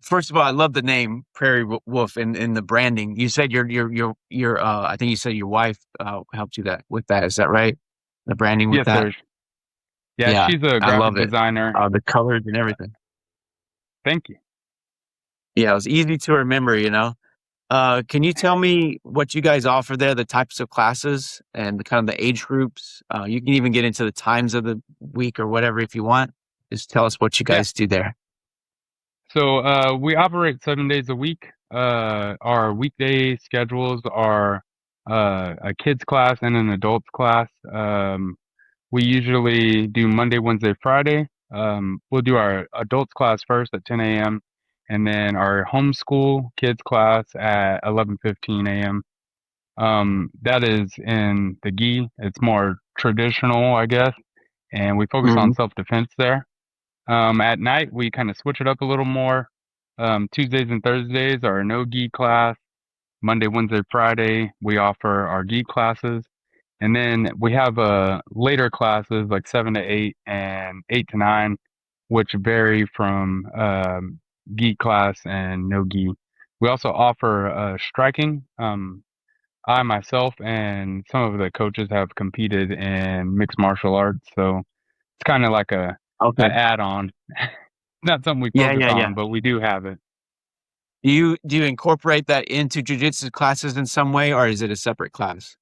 first of all, I love the name Prairie Wolf and the branding. You said your I think you said your wife helped you that with that. Is that right? The branding with Yes, that. sir. Yeah, Yeah, she's a I love graphic it. designer. The colors and everything. Thank you. Yeah, it was easy to remember. Can you tell me what you guys offer there, the types of classes and the kind of the age groups? You can even get into the times of the week or whatever if you want. Just tell us what you Yeah. guys do there. So we operate 7 days a week. Our weekday schedules are a kids class and an adults class. We usually do Monday, Wednesday, Friday. We'll do our adults class first at 10 a.m. and then our homeschool kids class at 11:15 a.m. That is in the gi. It's more traditional, I guess, and we focus on Hmm. self-defense there. At night, we kind of switch it up a little more. Tuesdays and Thursdays are a no gi class. Monday, Wednesday, Friday, we offer our gi classes. And then we have later classes like 7 to 8 and 8 to 9, which vary from gi class and no gi. We also offer striking. I myself and some of the coaches have competed in mixed martial arts, so it's kind of like a Okay. add-on. Not something we Yeah, focus yeah, yeah. on, but we do have it. Do you incorporate that into jujitsu classes in some way, or is it a separate class?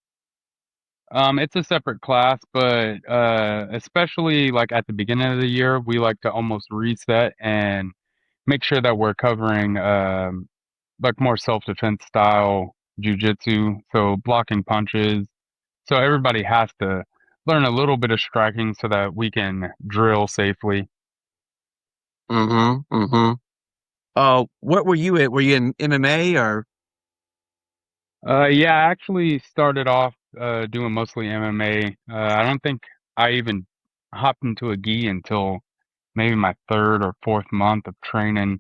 It's a separate class, but especially like at the beginning of the year, we like to almost reset and make sure that we're covering like more self-defense style jiu-jitsu, so blocking punches. So everybody has to learn a little bit of striking so that we can drill safely. Mm-hmm. Mm-hmm. What were you at? Were you in MMA or? Yeah, I actually started off doing mostly MMA. I don't think I even hopped into a gi until maybe my third or fourth month of training.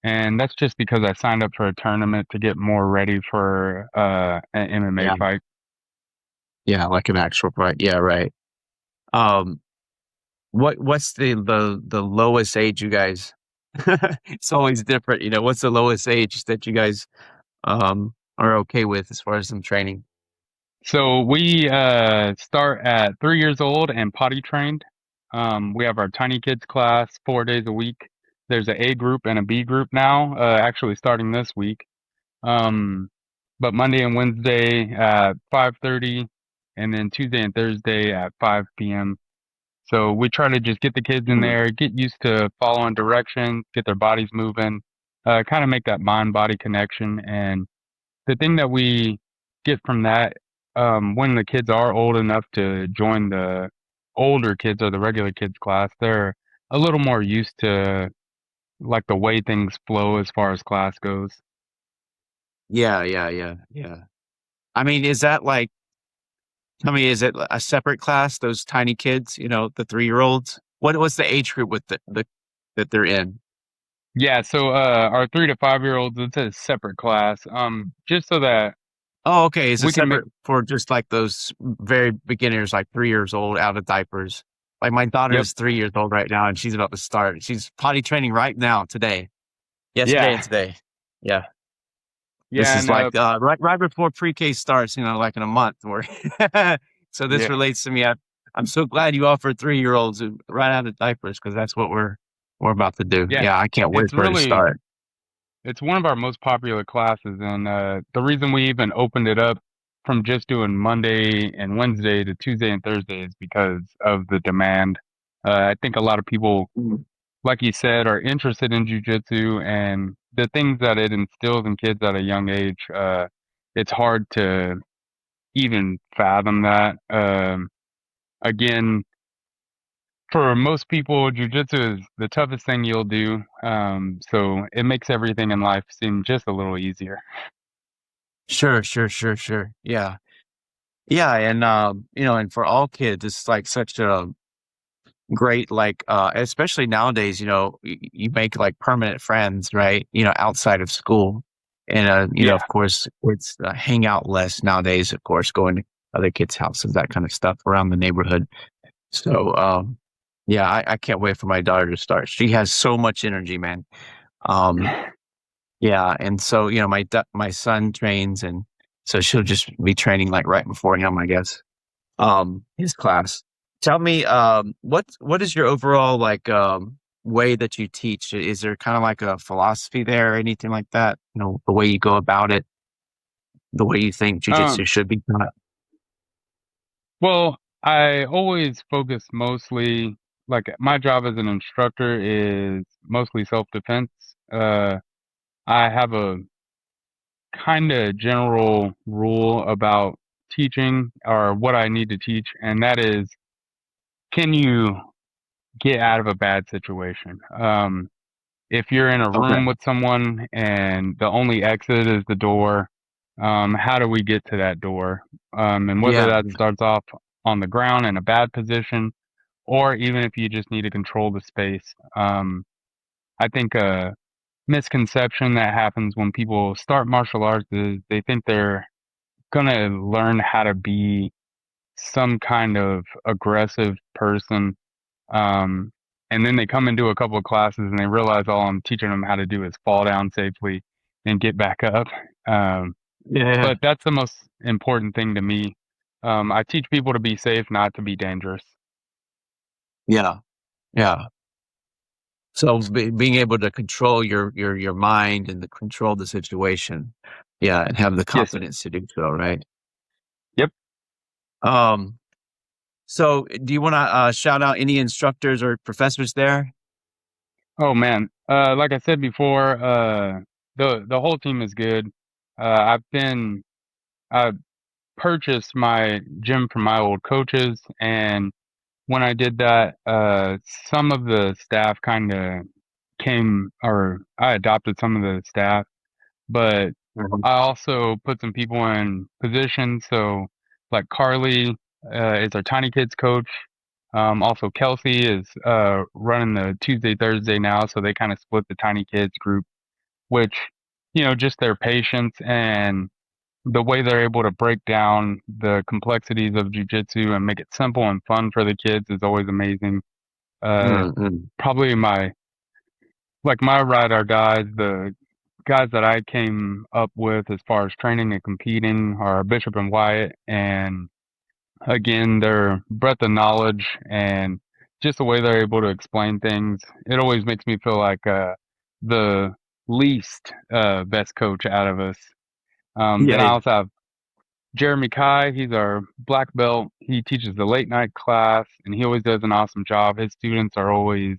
And that's just because I signed up for a tournament to get more ready for an MMA Yeah. fight. Yeah, like an actual fight. Yeah, right. Um, what's the lowest age you guys? It's always different, you know. What's the lowest age that you guys are okay with as far as some training? So we start at 3 years old and potty trained. We have our tiny kids class 4 days a week. There's a group and a B group now, actually starting this week. Um, but Monday and Wednesday at 5:30, and then Tuesday and Thursday at 5 p.m. So we try to just get the kids in Mm. there, get used to following directions, get their bodies moving, kind of make that mind-body connection. And the thing that we get from that, when the kids are old enough to join the older kids or the regular kids class, they're a little more used to like the way things flow as far as class goes. Yeah, yeah, yeah, yeah. I mean, is that like, tell me, is it a separate class, those tiny kids, you know, the 3-year-olds? What's the age group with the that they're in? Yeah, so our 3 to 5 year olds, it's a separate class. Just so that Oh, okay. Is it we can make separate for just like those very beginners, like 3 years old, out of diapers? Like my daughter yep. is 3 years old right now, and she's about to start. She's potty training right now, today, yesterday, and Yeah. today. Yeah, this Yeah, is and like right before pre-K starts. You know, like in a month. Or so this yeah. relates to me. I'm so glad you offered 3-year-olds right out of diapers because that's what we're about to do. Yeah. Yeah, I can't wait It's for her to really start. it's one of our most popular classes, and the reason we even opened it up from just doing Monday and Wednesday to Tuesday and Thursday is because of the demand. I think a lot of people, Mm. like you said, are interested in jujitsu and the things that it instills in kids at a young age. It's hard to even fathom that. Again, for most people, jujitsu is the toughest thing you'll do. So it makes everything in life seem just a little easier. Sure, sure, sure, sure. Yeah. Yeah, and you know, and for all kids, it's like such a great, like, especially nowadays, you know, you make like permanent friends, right? You know, outside of school, and you know, Yeah. of course, it's hang out less nowadays. Of course, going to other kids' houses, that kind of stuff around the neighborhood. So, yeah, I can't wait for my daughter to start. She has so much energy, man. Um, yeah, and so you know, my son trains, and so she'll just be training like right before him, I guess. His class. Tell me, what is your overall like way that you teach? Is there kind of like a philosophy there or anything like that? You know, the way you go about it, the way you think Um, jujitsu should be taught. well, I always focus mostly like my job as an instructor is mostly self-defense. I have a kind of general rule about teaching or what I need to teach, and that is, can you get out of a bad situation? If you're in a Okay. room with someone and the only exit is the door, how do we get to that door? And whether Yeah. that starts off on the ground in a bad position, or even if you just need to control the space. I think a misconception that happens when people start martial arts is they think they're gonna learn how to be some kind of aggressive person. Um, and then they come into a couple of classes and they realize all I'm teaching them how to do is fall down safely and get back up. Um, Yeah. but that's the most important thing to me. I teach people to be safe, not to be dangerous. Yeah. Yeah. So being able to control your mind and to control the situation, yeah, and have the Yes, sir. confidence to do so, right? Yep. Um, so do you want to shout out any instructors or professors there? Oh man. Like I said before, the whole team is good. I purchased my gym from my old coaches, and when I did that, some of the staff kind of came, or I adopted some of the staff, but Mhm. I also put some people in position. So, like Carly is our tiny kids coach. Also, Kelsey is running the Tuesday, Thursday now. So they kind of split the tiny kids group, which, just their patience and the way they're able to break down the complexities of jujitsu and make it simple and fun for the kids is always amazing. Uh, Mm-mm. Probably my ride or dies, the guys that I came up with as far as training and competing are Bishop and Wyatt. And again, their breadth of knowledge and just the way they're able to explain things, it always makes me feel like the least best coach out of us. Then Yeah, I also have Jeremy Kai. He's our black belt. He teaches the late night class, and he always does an awesome job. His students are always,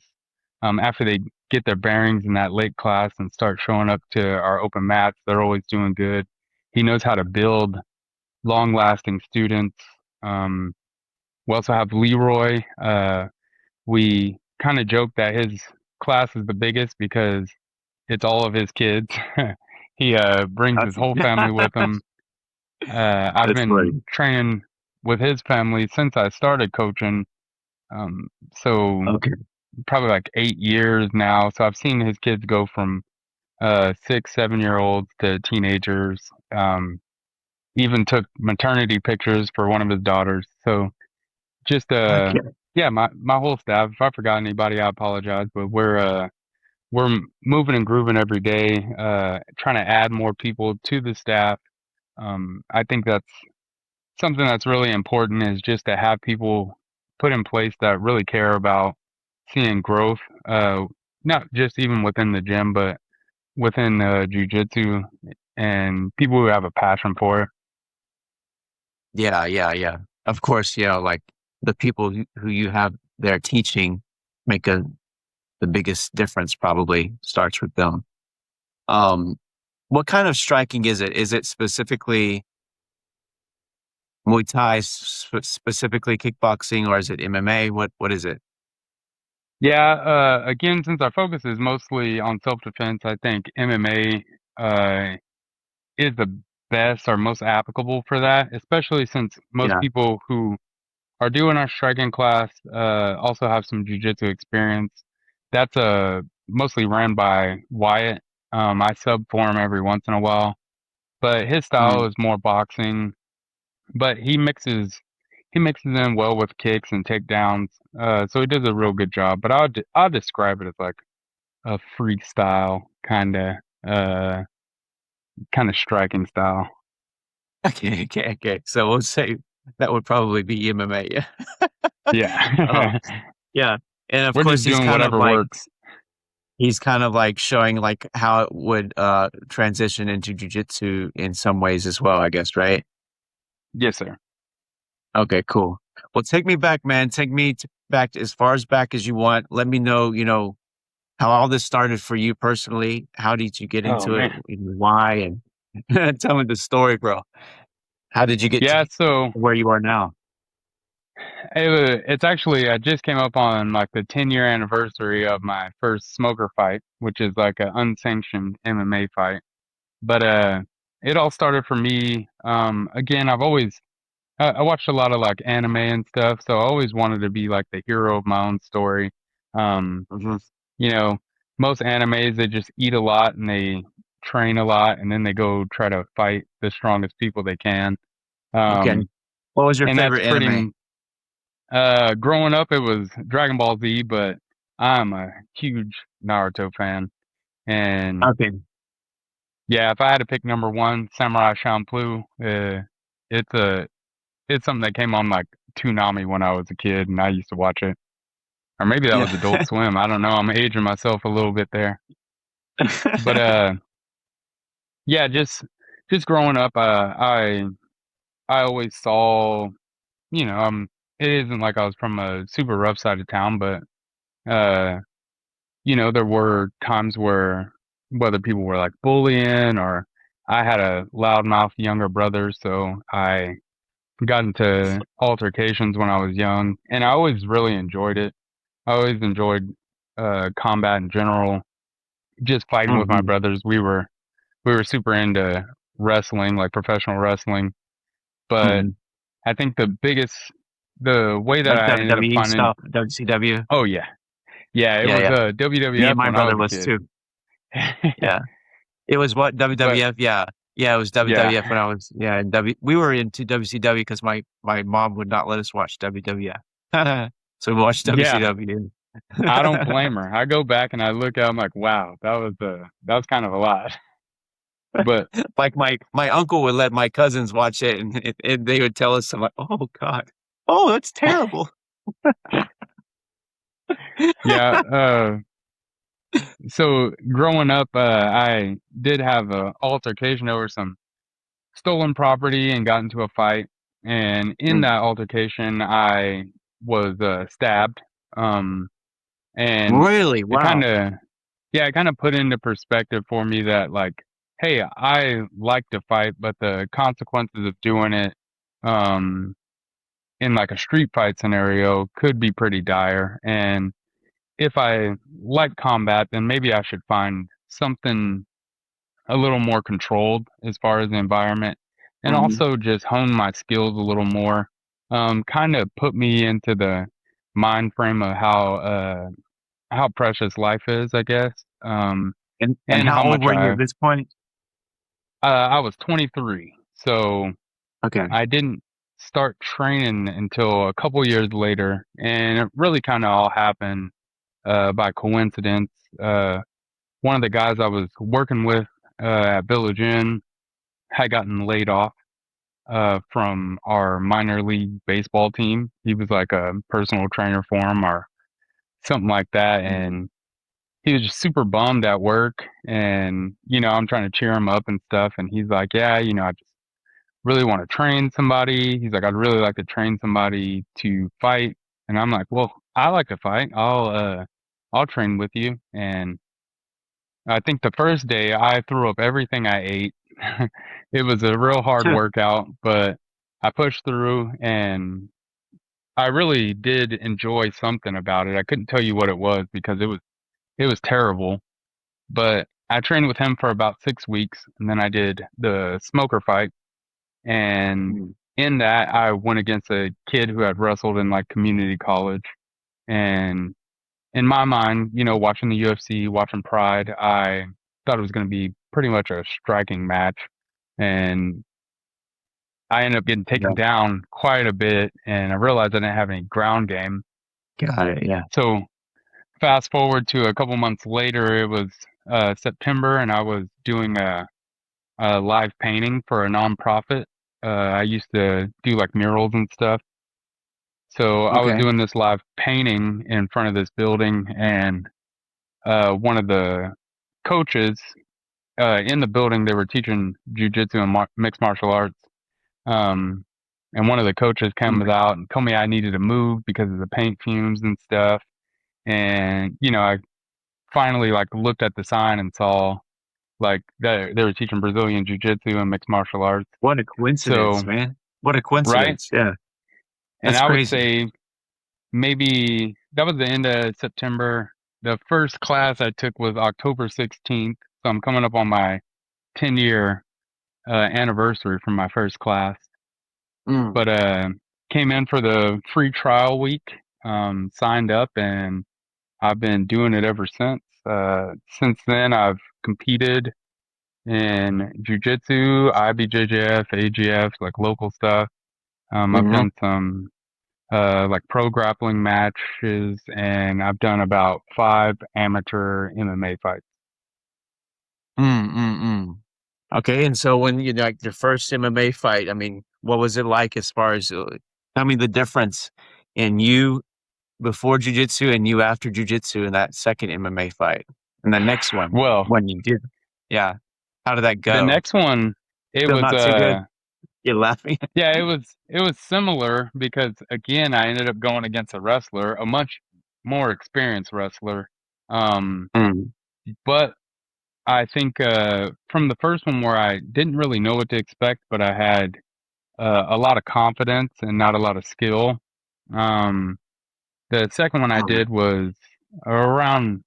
after they get their bearings in that late class and start showing up to our open mats, they're always doing good. He knows how to build long lasting students. Um, we also have Leroy. We kind of joke that his class is the biggest because it's all of his kids. He brings his that's whole family with him. I've that's funny. been training with his family since I started coaching. Um, so Okay. probably like 8 years now. So I've seen his kids go from 6, 7 year olds to teenagers. Even took maternity pictures for one of his daughters. So just Okay. yeah, my whole staff. If I forgot anybody, I apologize. But we're moving and grooving every day, trying to add more people to the staff. I think that's something that's really important is just to have people put in place that really care about seeing growth, not just even within the gym, but within jujitsu and people who have a passion for it. Yeah, yeah, yeah. Of course, like the people who you have there teaching make the biggest difference probably starts with them. Um, what kind of striking is it? Is it specifically Muay Thai, specifically kickboxing, or is it MMA? What is it? Yeah, again, since our focus is mostly on self-defense, I think MMA is the best or most applicable for that, especially since most Yeah. people who are doing our striking class also have some jujitsu experience. That's mostly ran by Wyatt. I sub for him every once in a while, but his style Mm. is more boxing. But he mixes in well with kicks and takedowns. So he does a real good job. But I'll describe it as like a freestyle uh kind of striking style. Okay, okay, okay. So we'll say that would probably be MMA. Yeah. Yeah. Um, yeah. And of We're course, just doing whatever works. he's kind of like showing like how it would transition into jujitsu in some ways as well, I guess, right? Yes, sir. Okay, cool. Well, take me back, man. Take me back as far as back as you want. Let me know, how all this started for you personally. How did you get Oh into it? man. Why? And tell me the story, bro. How did you get to Yeah, so where you are now? it's actually I just came up on like the 10-year anniversary of my first smoker fight, which is like an unsanctioned MMA fight. But it all started for me. Again, I watched a lot of like anime and stuff, so I always wanted to be like the hero of my own story. Um, Mhm. you know, most animes they just eat a lot and they train a lot and then they go try to fight the strongest people they can. Okay. Um, What was your and that's favorite anime? pretty growing up, it was Dragon Ball Z, but I'm a huge Naruto fan. And Okay. yeah, if I had to pick number one, Samurai Champloo, it's a it's something that came on like Toonami when I was a kid, and I used to watch it. Or maybe that was Adult Yeah. Swim. I don't know. I'm aging myself a little bit there. But yeah, just growing up, I always saw, it isn't like I was from a super rough side of town, but uh there were times where whether people were like bullying or I had a loudmouth younger brother, so I got into altercations when I was young, and I always really enjoyed it. I always enjoyed combat in general. Just fighting with my Hmm. brothers, we were super into wrestling, like professional wrestling. But Hmm. I think the way that Like I ended up WWE finding, stuff, WCW. oh yeah, yeah, it Yeah, was yeah. Me and WWF my when I brother was a was kid. too. Yeah. It was what But WWF. Yeah, yeah. It was yeah, WWF when I was in W. We were into WCW because my mom would not let us watch WWF, so we watched yeah, WCW. I don't blame her. I go back and I look at, I'm like, wow, that was kind of a lot. But Like my uncle would let my cousins watch it, and they would tell us, I'm like, oh God, oh that's terrible. yeah, so growing up, I did have a altercation over some stolen property and got into a fight. And in Mm. that altercation, I was stabbed. Um, and Really? it kind Wow. of, yeah, it kind of put into perspective for me that, like, hey, I like to fight, but the consequences of doing it, um, in like a street fight scenario could be pretty dire. And if I like combat, then maybe I should find something a little more controlled as far as the environment, and Hmm. also just hone my skills a little more. Kind of put me into the mind frame of how precious life is, I guess. And And how how old much were you at this point? I was 23, so Okay. I didn't start training until a couple years later, and it really kind of all happened by coincidence. One of the guys I was working with at Village Inn had gotten laid off from our minor league baseball team. He was like a personal trainer for him or something like that. Mm. And he was just super bummed at work. And, I'm trying to cheer him up and stuff. And he's like, yeah, I just really want to train somebody. He's like, I'd really like to train somebody to fight. And I'm like, well, I like to fight. I'll train with you. And I think the first day I threw up everything I ate. It was a real hard workout, but I pushed through and I really did enjoy something about it. I couldn't tell you what it was because it was terrible, but I trained with him for about 6 weeks and then I did the smoker fight. And Mm. in that, I went against a kid who had wrestled in like community college. And in my mind, watching the UFC, watching Pride, I thought it was going to be pretty much a striking match. And I ended up getting taken Yeah. down quite a bit, and I realized I didn't have any ground game. Got it. Yeah. So fast forward to a couple months later, it was September, and I was doing a live painting for a nonprofit. I used to do like murals and stuff. So I was Okay. doing this live painting in front of this building, and one of the coaches in the building, they were teaching jujitsu and mixed martial arts. Um, and one of the coaches came Mm. out and told me I needed to move because of the paint fumes and stuff. And I finally like looked at the sign and saw like that they were teaching Brazilian jiu-jitsu and mixed martial arts. What a coincidence, So, man. What a right? coincidence. Yeah. And That's I would crazy. say maybe that was the end of September. The first class I took was October 16th. So I'm coming up on my 10-year anniversary from my first class. Mm. But came in for the free trial week, signed up, and I've been doing it ever since. Since then, I've competed in jujitsu, IBJJF, AGF, like local stuff. I've Hmm. done some like pro grappling matches, and I've done about 5 amateur MMA fights. Mm, mm, mm. Okay, and so when you like your first MMA fight, I mean, what was it like as far as tell me the difference in you before jujitsu and you after jujitsu in that second MMA fight and the next one Well, when you did, yeah, how did that the go? next one, it Still was not too good. You're laughing. yeah, it was similar because again, I ended up going against a wrestler, a much more experienced wrestler. Um, Mm, but I think from the first one where I didn't really know what to expect, but I had a lot of confidence and not a lot of skill. Um, the second one I Um, did was around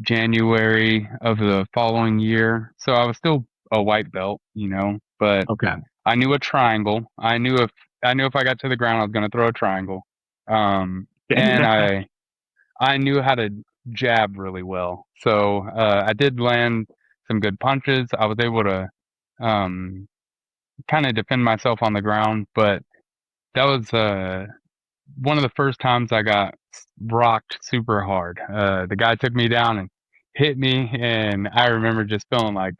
January of the following year. So I was still a white belt, but okay. I knew a triangle. I knew if I got to the ground, I was going to throw a triangle. And I knew how to jab really well. So I did land some good punches. I was able to um, kind of defend myself on the ground, but that was one of the first times I got rocked super hard. The guy took me down and hit me, and I remember just feeling like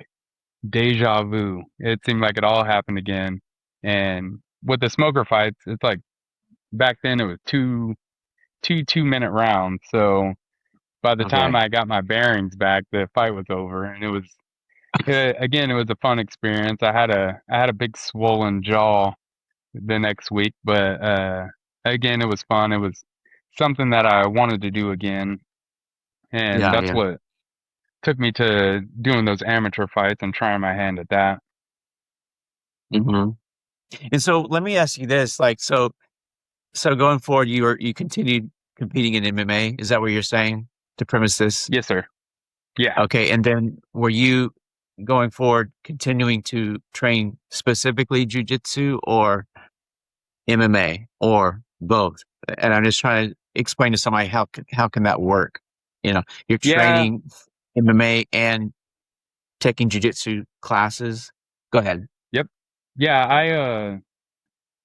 deja vu. It seemed like it all happened again. And with the smoker fights, it's like back then it was two 2-minute rounds. So by the time Okay. I got my bearings back, the fight was over, and it was again it was a fun experience. I had a big swollen jaw the next week, but again it was fun. It was something that I wanted to do again, and Yeah, that's yeah. what took me to doing those amateur fights and trying my hand at that. hmm And so let me ask you this, like, so going forward, you continued competing in MMA. Is that what you're saying to premise this? Yes, sir. Yeah. Okay. And then were you going forward continuing to train specifically jujitsu or MMA or both? And I'm just trying to explain to somebody how can that work? You're Yeah. training MMA and taking jujitsu classes. Go ahead. Yep. Yeah.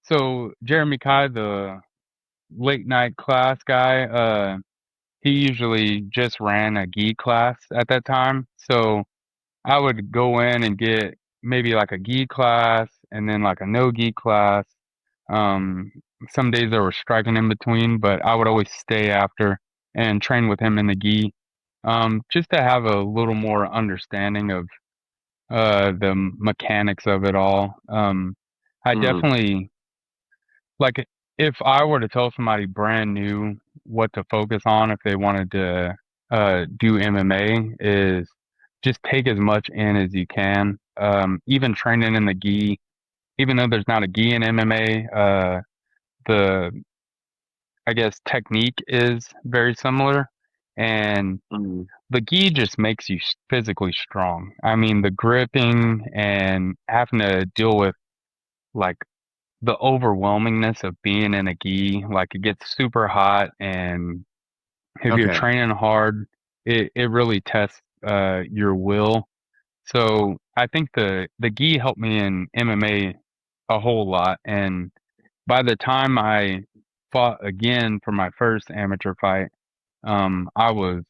So Jeremy Kai, the late night class guy, he usually just ran a gi class at that time. So I would go in and get maybe like a gi class and then like a no gi class. Um, some days there were striking in between, but I would always stay after and train with him in the gi, just to have a little more understanding of the mechanics of it all. I Mm, definitely like if I were to tell somebody brand new what to focus on if they wanted to do MMA is just take as much in as you can. Even training in the gi, even though there's not a gi in MMA, the I guess technique is very similar, and mm, the gi just makes you physically strong. I mean, the gripping and having to deal with like the overwhelmingness of being in a gi, like it gets super hot, and if you're okay. training hard, it really tests your will. So I think the gi helped me in MMA a whole lot, and by the time I fought again for my first amateur fight, I was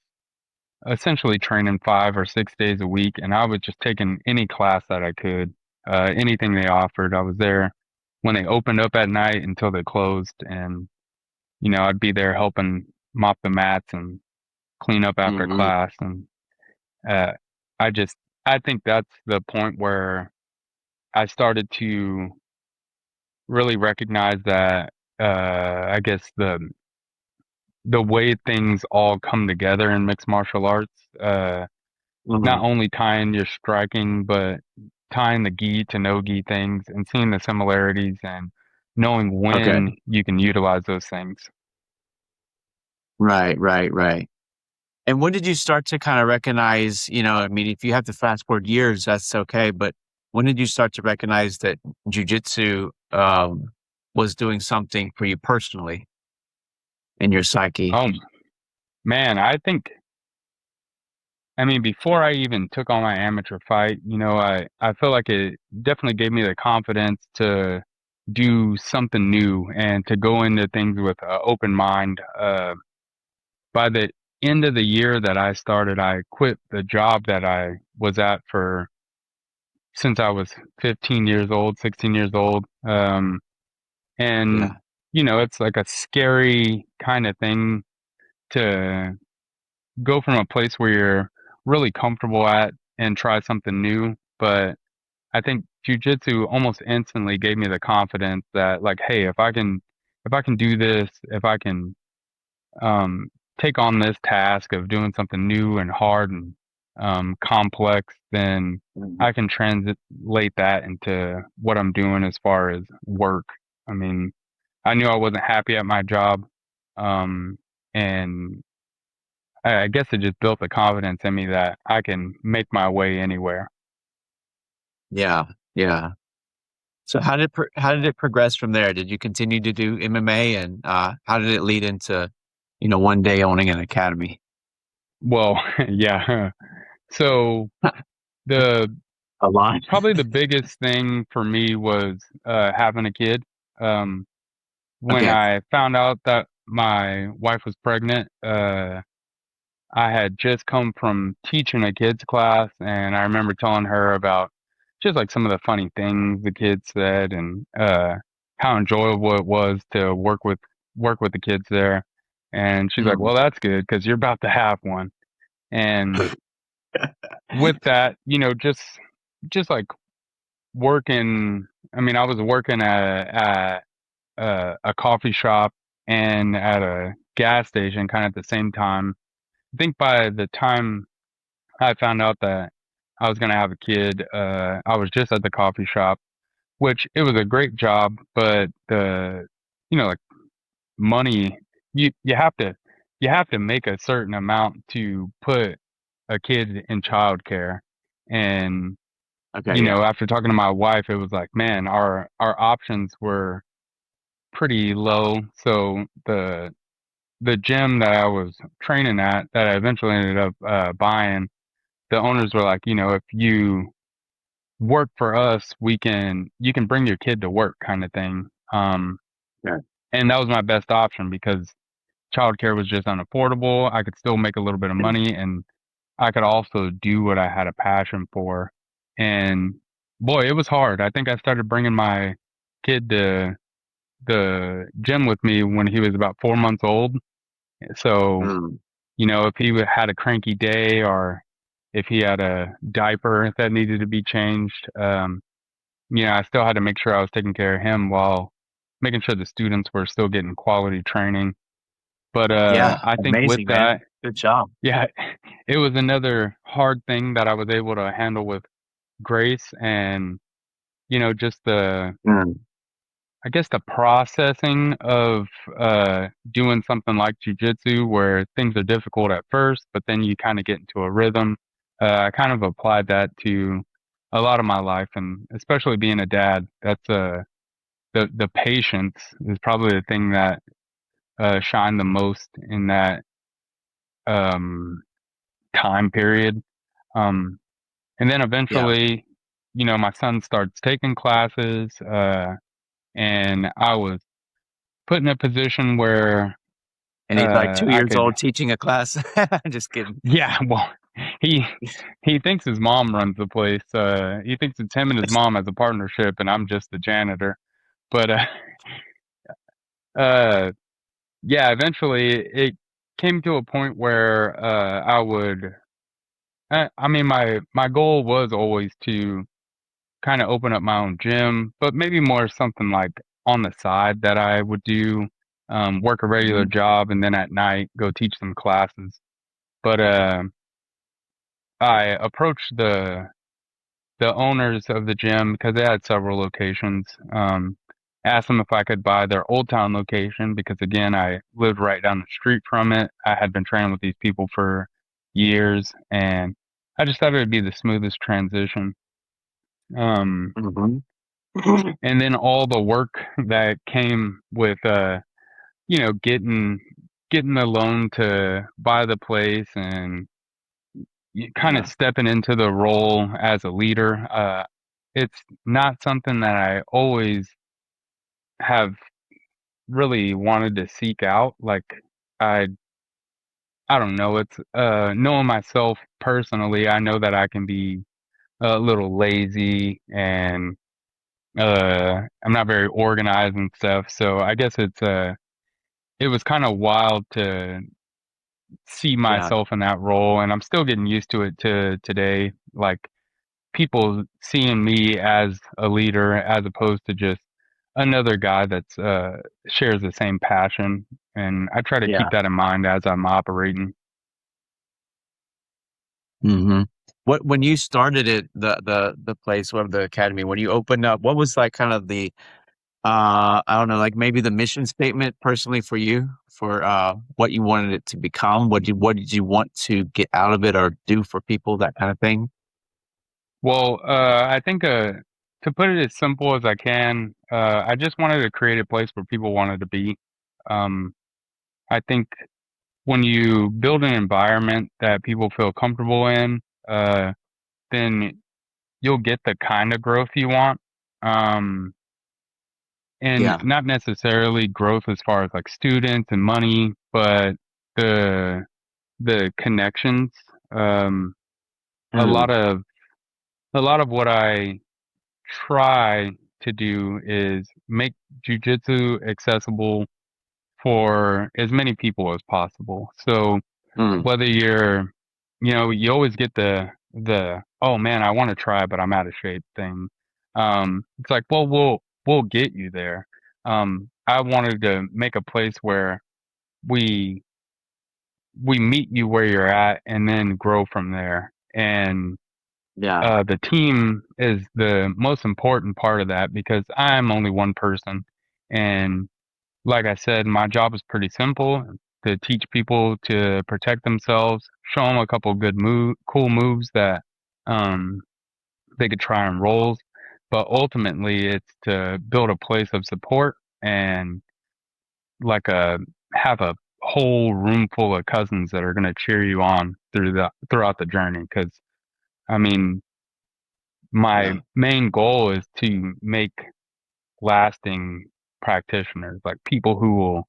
essentially training 5 or 6 days a week, and I was just taking any class that I could, anything they offered. I was there when they opened up at night until they closed, and I'd be there helping mop the mats and clean up after hmm class. And uh, I just, I think that's the point where I started to really recognize that, I guess the way things all come together in mixed martial arts. Not hmm only tying your striking, but tying the gi to no gi things and seeing the similarities and knowing Okay. when you can utilize those things. Right, right, right. And when did you start to kind of recognize, I mean, if you have to fast forward years, that's okay. But when did you start to recognize that jujitsu was doing something for you personally in your psyche? Oh man, I mean, before I even took on my amateur fight, I feel like it definitely gave me the confidence to do something new and to go into things with an open mind. By the end of the year that I started, I quit the job that I was at for since I was 15 years old, 16 years old. And, Yeah. it's like a scary kind of thing to go from a place where you're really comfortable at and try something new. But I think jujitsu almost instantly gave me the confidence that like, hey, if I can do this, if I can um, take on this task of doing something new and hard and complex, then Mhm. I can translate that into what I'm doing as far as work. I mean, I knew I wasn't happy at my job, um, and I guess it just built the confidence in me that I can make my way anywhere. Yeah, yeah. So how did it progress from there? Did you continue to do MMA, and how did it lead into, one day owning an academy? Well, yeah. So the A lot. probably the biggest thing for me was having a kid. Um, when Okay. I found out that my wife was pregnant, I had just come from teaching a kids class, and I remember telling her about just like some of the funny things the kids said, and how enjoyable it was to work with the kids there. And she's like, Mm. "Well, that's good because you're about to have one." And with that, just like working. I mean, I was working at a coffee shop and at a gas station, kind of at the same time. I think by the time I found out that I was gonna have a kid, I was just at the coffee shop, which it was a great job, but like money, you have to make a certain amount to put a kid in childcare, and Okay. Yeah. after talking to my wife, it was like, man, our options were pretty low. So the gym that I was training at, that I eventually ended up buying, the owners were like, if you work for us, you can bring your kid to work, kind of thing. Yeah. And that was my best option because childcare was just unaffordable. I could still make a little bit of money, and I could also do what I had a passion for. And boy, it was hard. I think I started bringing my kid to the gym with me when he was about 4 months old. So, Mm. if he had a cranky day, or if he had a diaper that needed to be changed, I still had to make sure I was taking care of him while making sure the students were still getting quality training. But Yeah. I think with Amazing, that, man. Good job. yeah, it was another hard thing that I was able to handle with grace, and just Mm. I guess the processing of doing something like jujitsu, where things are difficult at first, but then you kind of get into a rhythm. I kind of applied that to a lot of my life, and especially being a dad. That's the patience is probably the thing that shined the most in that um, time period. Um, and then Yeah. eventually, my son starts taking classes, and I was put in a position where And he's like two I years could, old teaching a class. Just kidding. yeah, well, he he thinks his mom runs the place. He thinks it's him and his mom as a partnership, and I'm just the janitor. But uh, yeah, eventually it came to a point where I would. I mean, my goal was always to kind of open up my own gym, but maybe more something like on the side that I would do, work a regular Mhm. job, and then at night go teach some classes. But I approached the owners of the gym because they had several locations. Asked them if I could buy their Old Town location because again, I lived right down the street from it. I had been training with these people for years, and I just thought it would be the smoothest transition. Um, Mhm. and then all the work that came with, getting the loan to buy the place, and kind of Yeah. stepping into the role as a leader. It's not something that I always have really wanted to seek out. Like I, I don't know. It's knowing myself personally. I know that I can be a little lazy, and I'm not very organized and stuff. So I guess it was kind of wild to see Yeah. myself in that role, and I'm still getting used to it to today. Like people seeing me as a leader as opposed to just another guy that's shares the same passion, and I try to keep Yeah. that in mind as I'm operating. Hmm. When you started it, the place, or the academy, when you opened up, what was like kind of the I don't know, like maybe the mission statement personally for you, for what you wanted it to become? What did you want to get out of it or do for people, that kind of thing? Well, I think to put it as simple as I can, I just wanted to create a place where people wanted to be. Um, I think when you build an environment that people feel comfortable in, uh, then you'll get the kind of growth you want. Um, and Yeah. not necessarily growth as far as like students and money, but the the connections. Um, a lot Mm, of a lot of what I try to do is make jujitsu accessible for as many people as possible. So mm, whether you always get the oh man, I want to try, but I'm out of shape thing. It's like, well, we'll get you there. I wanted to make a place where we we meet you where you're at and then grow from there. And yeah. the team is the most important part of that because I'm only one person. And like I said, my job is pretty simple to teach people to protect themselves, show them a couple good cool moves that um, they could try in roles. But ultimately, it's to build a place of support and like have a whole room full of cousins that are going to cheer you on throughout the journey. Because I mean, my Yeah. main goal is to make lasting practitioners, like people who will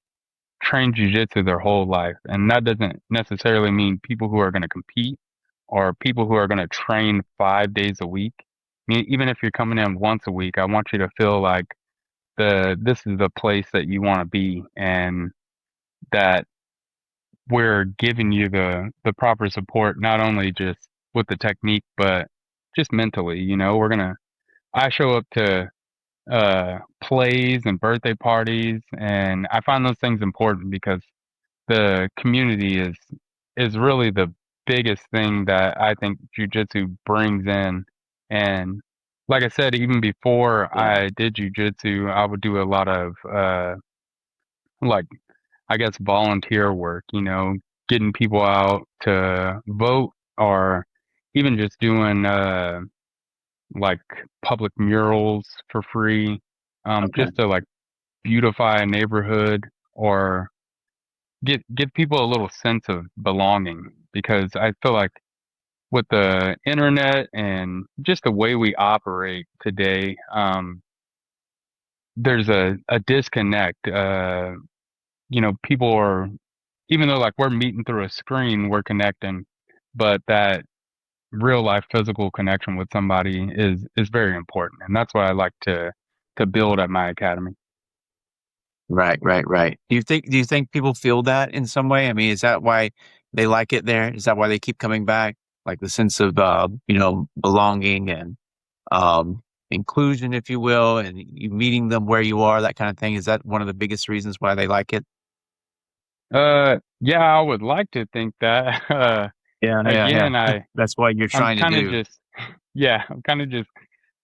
train jujitsu their whole life. And that doesn't necessarily mean people who are going to compete or people who are going to train 5 days a week. I mean, even if you're coming in once a week, I want you to feel like this is the place that you want to be and that we're giving you the proper support, not only just with the technique, but just mentally. I show up to plays and birthday parties, and I find those things important because the community is really the biggest thing that I think jujitsu brings in. And like I said, even before Yeah. I did jujitsu, I would do a lot of like I guess volunteer work, getting people out to vote or even just doing like public murals for free, Okay. just to like beautify a neighborhood or give people a little sense of belonging because I feel like with the internet and just the way we operate today, there's a disconnect. People are, even though like we're meeting through a screen, we're connecting, but that real life physical connection with somebody is very important, and that's what I like to build at my academy. Right, right, right. Do you think people feel that in some way? I mean, is that why they like it there? Is that why they keep coming back? Like the sense of belonging and um inclusion, if you will, and you meeting them where you are, that kind of thing. Is that one of the biggest reasons why they like it? Yeah, I would like to think that. Yeah, yeah, yeah. Again, That's what you're I'm trying to kind of do. just, yeah, I'm kind of just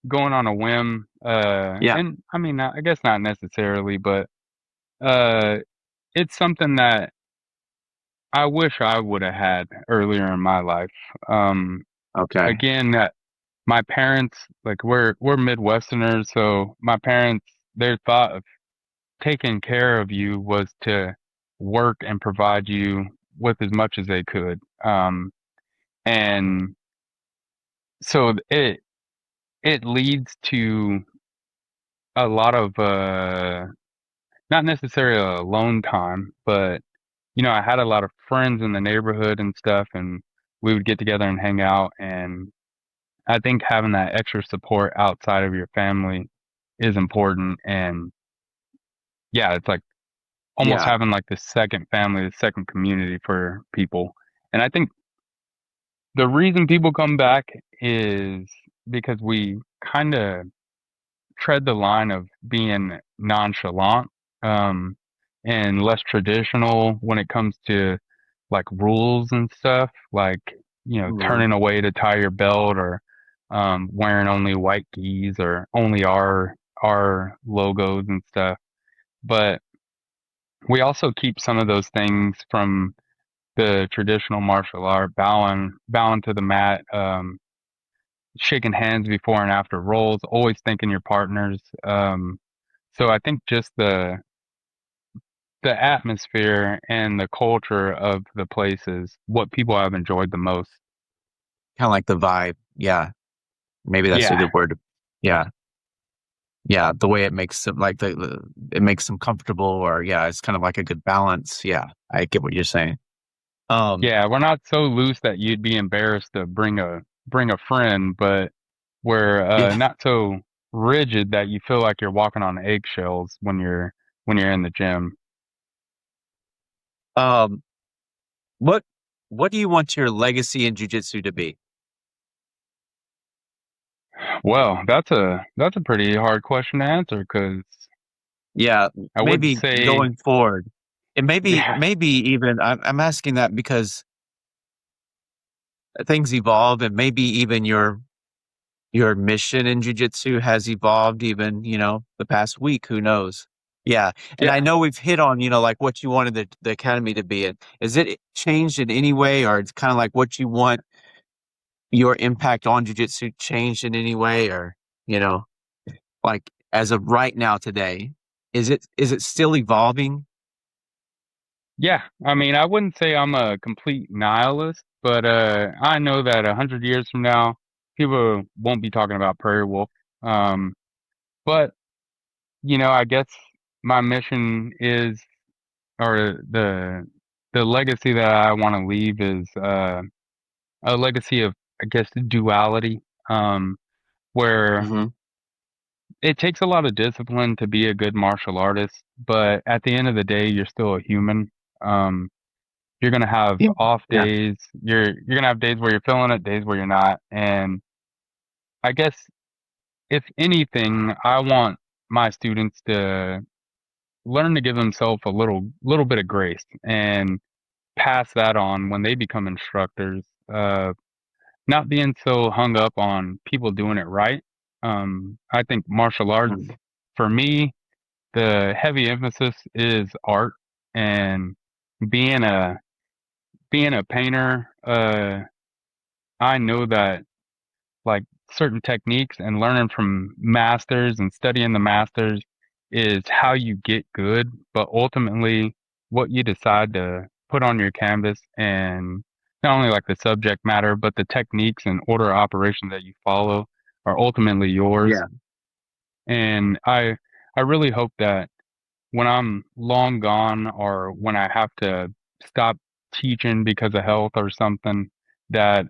going on a whim. Yeah. And I mean, I guess not necessarily, but uh, it's something that I wish I would have had earlier in my life. Um, Okay. Again, my parents, like we're Midwesterners, so my parents, their thought of taking care of you was to work and provide you with as much as they could. And so it leads to a lot of not necessarily alone time, but I had a lot of friends in the neighborhood and stuff, and we would get together and hang out. And I think having that extra support outside of your family is important. And yeah, it's like almost Yeah. having like the second family, the second community for people. And I think the reason people come back is because we kind of tread the line of being nonchalant um, and less traditional when it comes to like rules and stuff. Like Mhm. turning away to tie your belt, or wearing only white gis or only our logos and stuff. But we also keep some of those things from the traditional martial art, bowing to the mat, shaking hands before and after rolls, always thanking your partners. So I think just the atmosphere and the culture of the place is what people have enjoyed the most. Kind of like the vibe. Yeah. Maybe that's a Yeah, good word. Yeah. Yeah. The way it makes them like it makes them comfortable, or yeah, it's kind of like a good balance. Yeah. I get what you're saying. Um, yeah, we're not so loose that you'd be embarrassed to bring a friend, but we're yeah. not so rigid that you feel like you're walking on eggshells when you're in the gym. Um, what, what do you want your legacy in jujitsu to be? Well, that's a pretty hard question to answer because Yeah. I wouldn't Maybe say, going forward. And yeah, maybe even, I'm asking that because things evolve, and maybe even your mission in jujitsu has evolved even, the past week, who knows? Yeah. And yeah, I know we've hit on, like what you wanted the academy to be. And is it changed in any way, or it's kind of like what you want your impact on jujitsu changed in any way, or, you know, like as of right now today, is it still evolving? yeah. I mean, I wouldn't say I'm a complete nihilist, but I know that 100 years from now, people won't be talking about Prairie Wolf. Um, but I guess my mission is, or the legacy that I want to leave is a legacy of, I guess, duality, where Hmm. it takes a lot of discipline to be a good martial artist, but at the end of the day, you're still a human. Um, you're gonna have Yeah. off Yeah. days. You're gonna have days where you're feeling it, days where you're not. And I guess if anything, I want my students to learn to give themselves a little bit of grace and pass that on when they become instructors. Not being so hung up on people doing it right. I think martial arts, Mhm. for me, the heavy emphasis is art, and being a being a painter. I know that, like, certain techniques and learning from masters and studying the masters is how you get good, but ultimately what you decide to put on your canvas, and not only like the subject matter, but the techniques and order of operation that you follow are ultimately yours. Yeah. And I really hope that when I'm long gone, or when I have to stop teaching because of health or something, that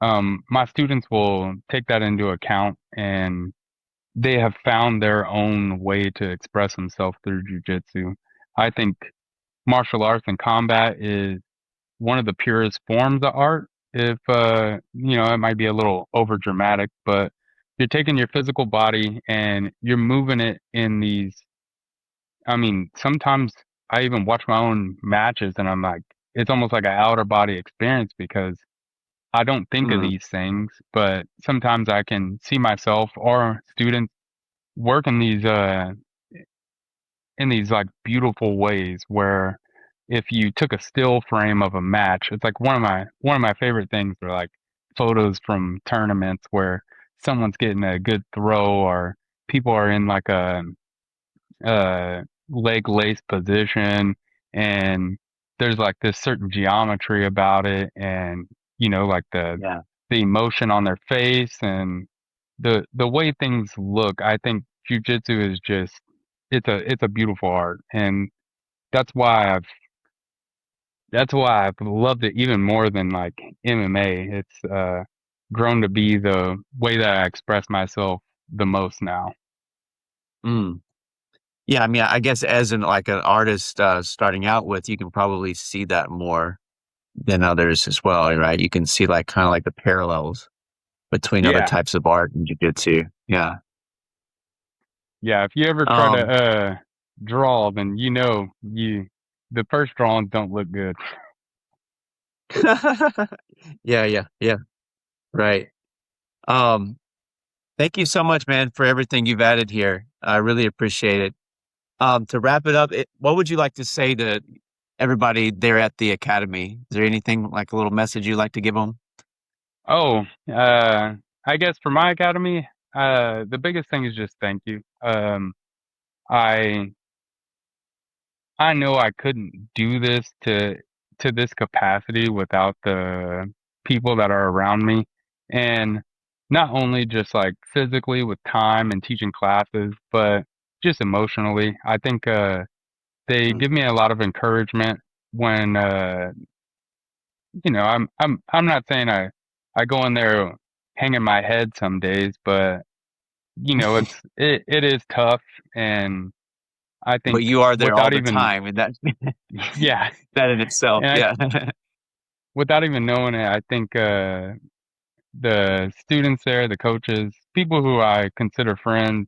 my students will take that into account, and they have found their own way to express themselves through jujitsu. I think martial arts and combat is one of the purest forms of art. If it might be a little over dramatic, but you're taking your physical body and you're moving it in these. I mean, sometimes I even watch my own matches, and I'm like, it's almost like an outer body experience because I don't think of Mhm. these things, but sometimes I can see myself or students work in these like beautiful ways where if you took a still frame of a match, it's like one of my favorite things are like photos from tournaments where someone's getting a good throw, or people are in like a leg lace position, and there's like this certain geometry about it, and like Yeah. the emotion on their face and the way things look. I think jujitsu is just, it's a beautiful art, and that's why I've loved it even more than like MMA. It's grown to be the way that I express myself the most now. Mm. Yeah, I mean, I guess as an artist starting out with, you can probably see that more than others as well, right? You can see like kind of like the parallels between other Yeah, types of art and jujitsu. Yeah. yeah. If you ever try to Um, draw, then the first drawings don't look good. Yeah. Right. Um, Thank you so much, man, for everything you've added here. I really appreciate it. To wrap it up, what would you like to say to everybody there at the academy? Is there anything like a little message you'd like to give them? Oh, I guess for my academy, the biggest thing is just thank you. I I know I couldn't do this to this capacity without the people that are around me, and not only just like physically with time and teaching classes, but just emotionally. I think they Mm. give me a lot of encouragement when I'm not saying I go in there hanging my head some days, but it is tough, and I But think you are there all without the even time, and that yeah, that in itself, and yeah. without even knowing it, I think the students there, the coaches, people who I consider friends,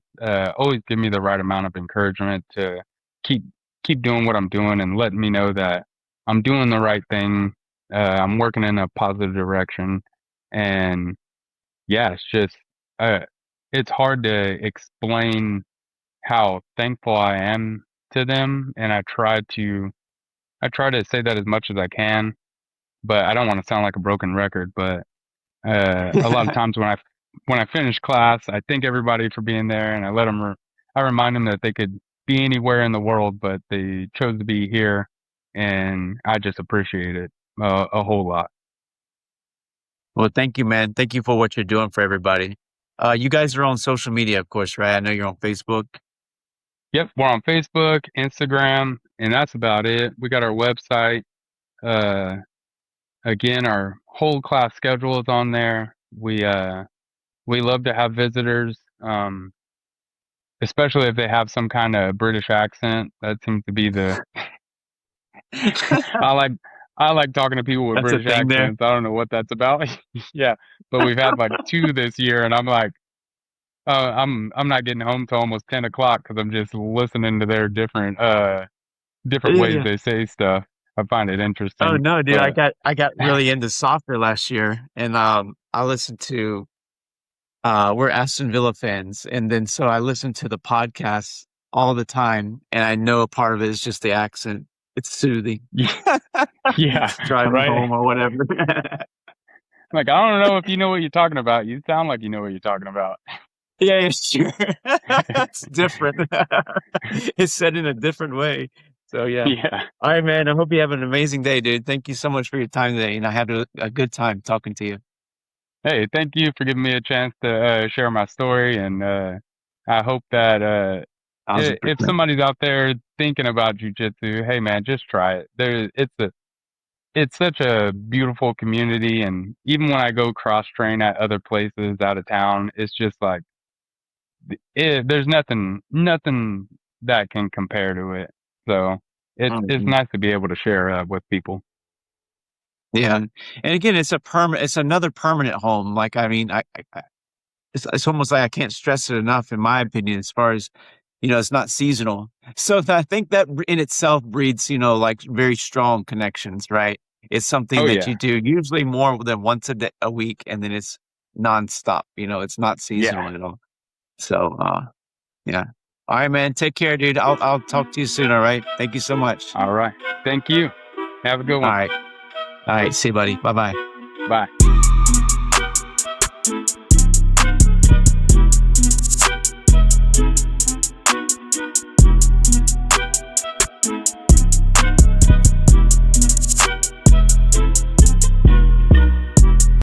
always give me the right amount of encouragement to keep keep doing what I'm doing and letting me know that I'm doing the right thing. I'm working in a positive direction, and yeah, uh, it's hard to explain how thankful I am to them, and I try to say that as much as I can, but I don't want to sound like a broken record. But a lot of times when I finish class, I thank everybody for being there, and I remind them that they could be anywhere in the world, but they chose to be here, and I just appreciate it a whole lot. Well, thank you, man. Thank you for what you're doing for everybody. You guys are on social media, of course, right? I know you're on Facebook. Yep, we're on Facebook, Instagram, and that's about it. We got our website. Uh, Again, our whole class schedule is on there. We love to have visitors. Especially if they have some kind of British accent. That seems to be the I like I like talking to people with That's a British thing there. accents. I don't know what that's about. Yeah, but we've had like two this year, and I'm like, I'm not getting home till almost 10 o'clock because I'm just listening to their different ways Yeah. they say stuff. I find it Oh interesting, no, dude, but I got really into soccer last year, and I listened to we're Aston Villa fans, and then so I listen to the podcast all the time, and I know a part of it is just the accent. It's soothing. yeah, Driving right. home or whatever. Like I don't know if you know what you're talking about. You sound like you know what you're talking about. Yeah, sure. It's different. It's said in a different way. So yeah. Yeah. All right, man. I hope you have an amazing day, dude. Thank you so much for your time today, and I had a good time talking to you. Hey, thank you for giving me a chance to share my story, and I hope that if 1,000%. somebody's out there thinking about jujitsu, hey man, just try it. It's such a beautiful community, and even when I go cross train at other places out of town, it's just like there's nothing that can compare to it. So it's Mhm. nice to be able to share with people. Yeah, and again, it's another permanent home. Like, I mean, it's almost like I can't stress it enough, in my opinion, as far as, it's not seasonal. So I think that in itself breeds, like very strong connections, right? It's something Oh that yeah, you do usually more than once a week, and then it's nonstop. It's not yeah. seasonal at all. So, yeah. All right, man. Take care, dude. I'll talk to you soon. All right. Thank you so much. All right. Thank you. Have a good All one. right. All right. See you, buddy. Bye bye. Bye.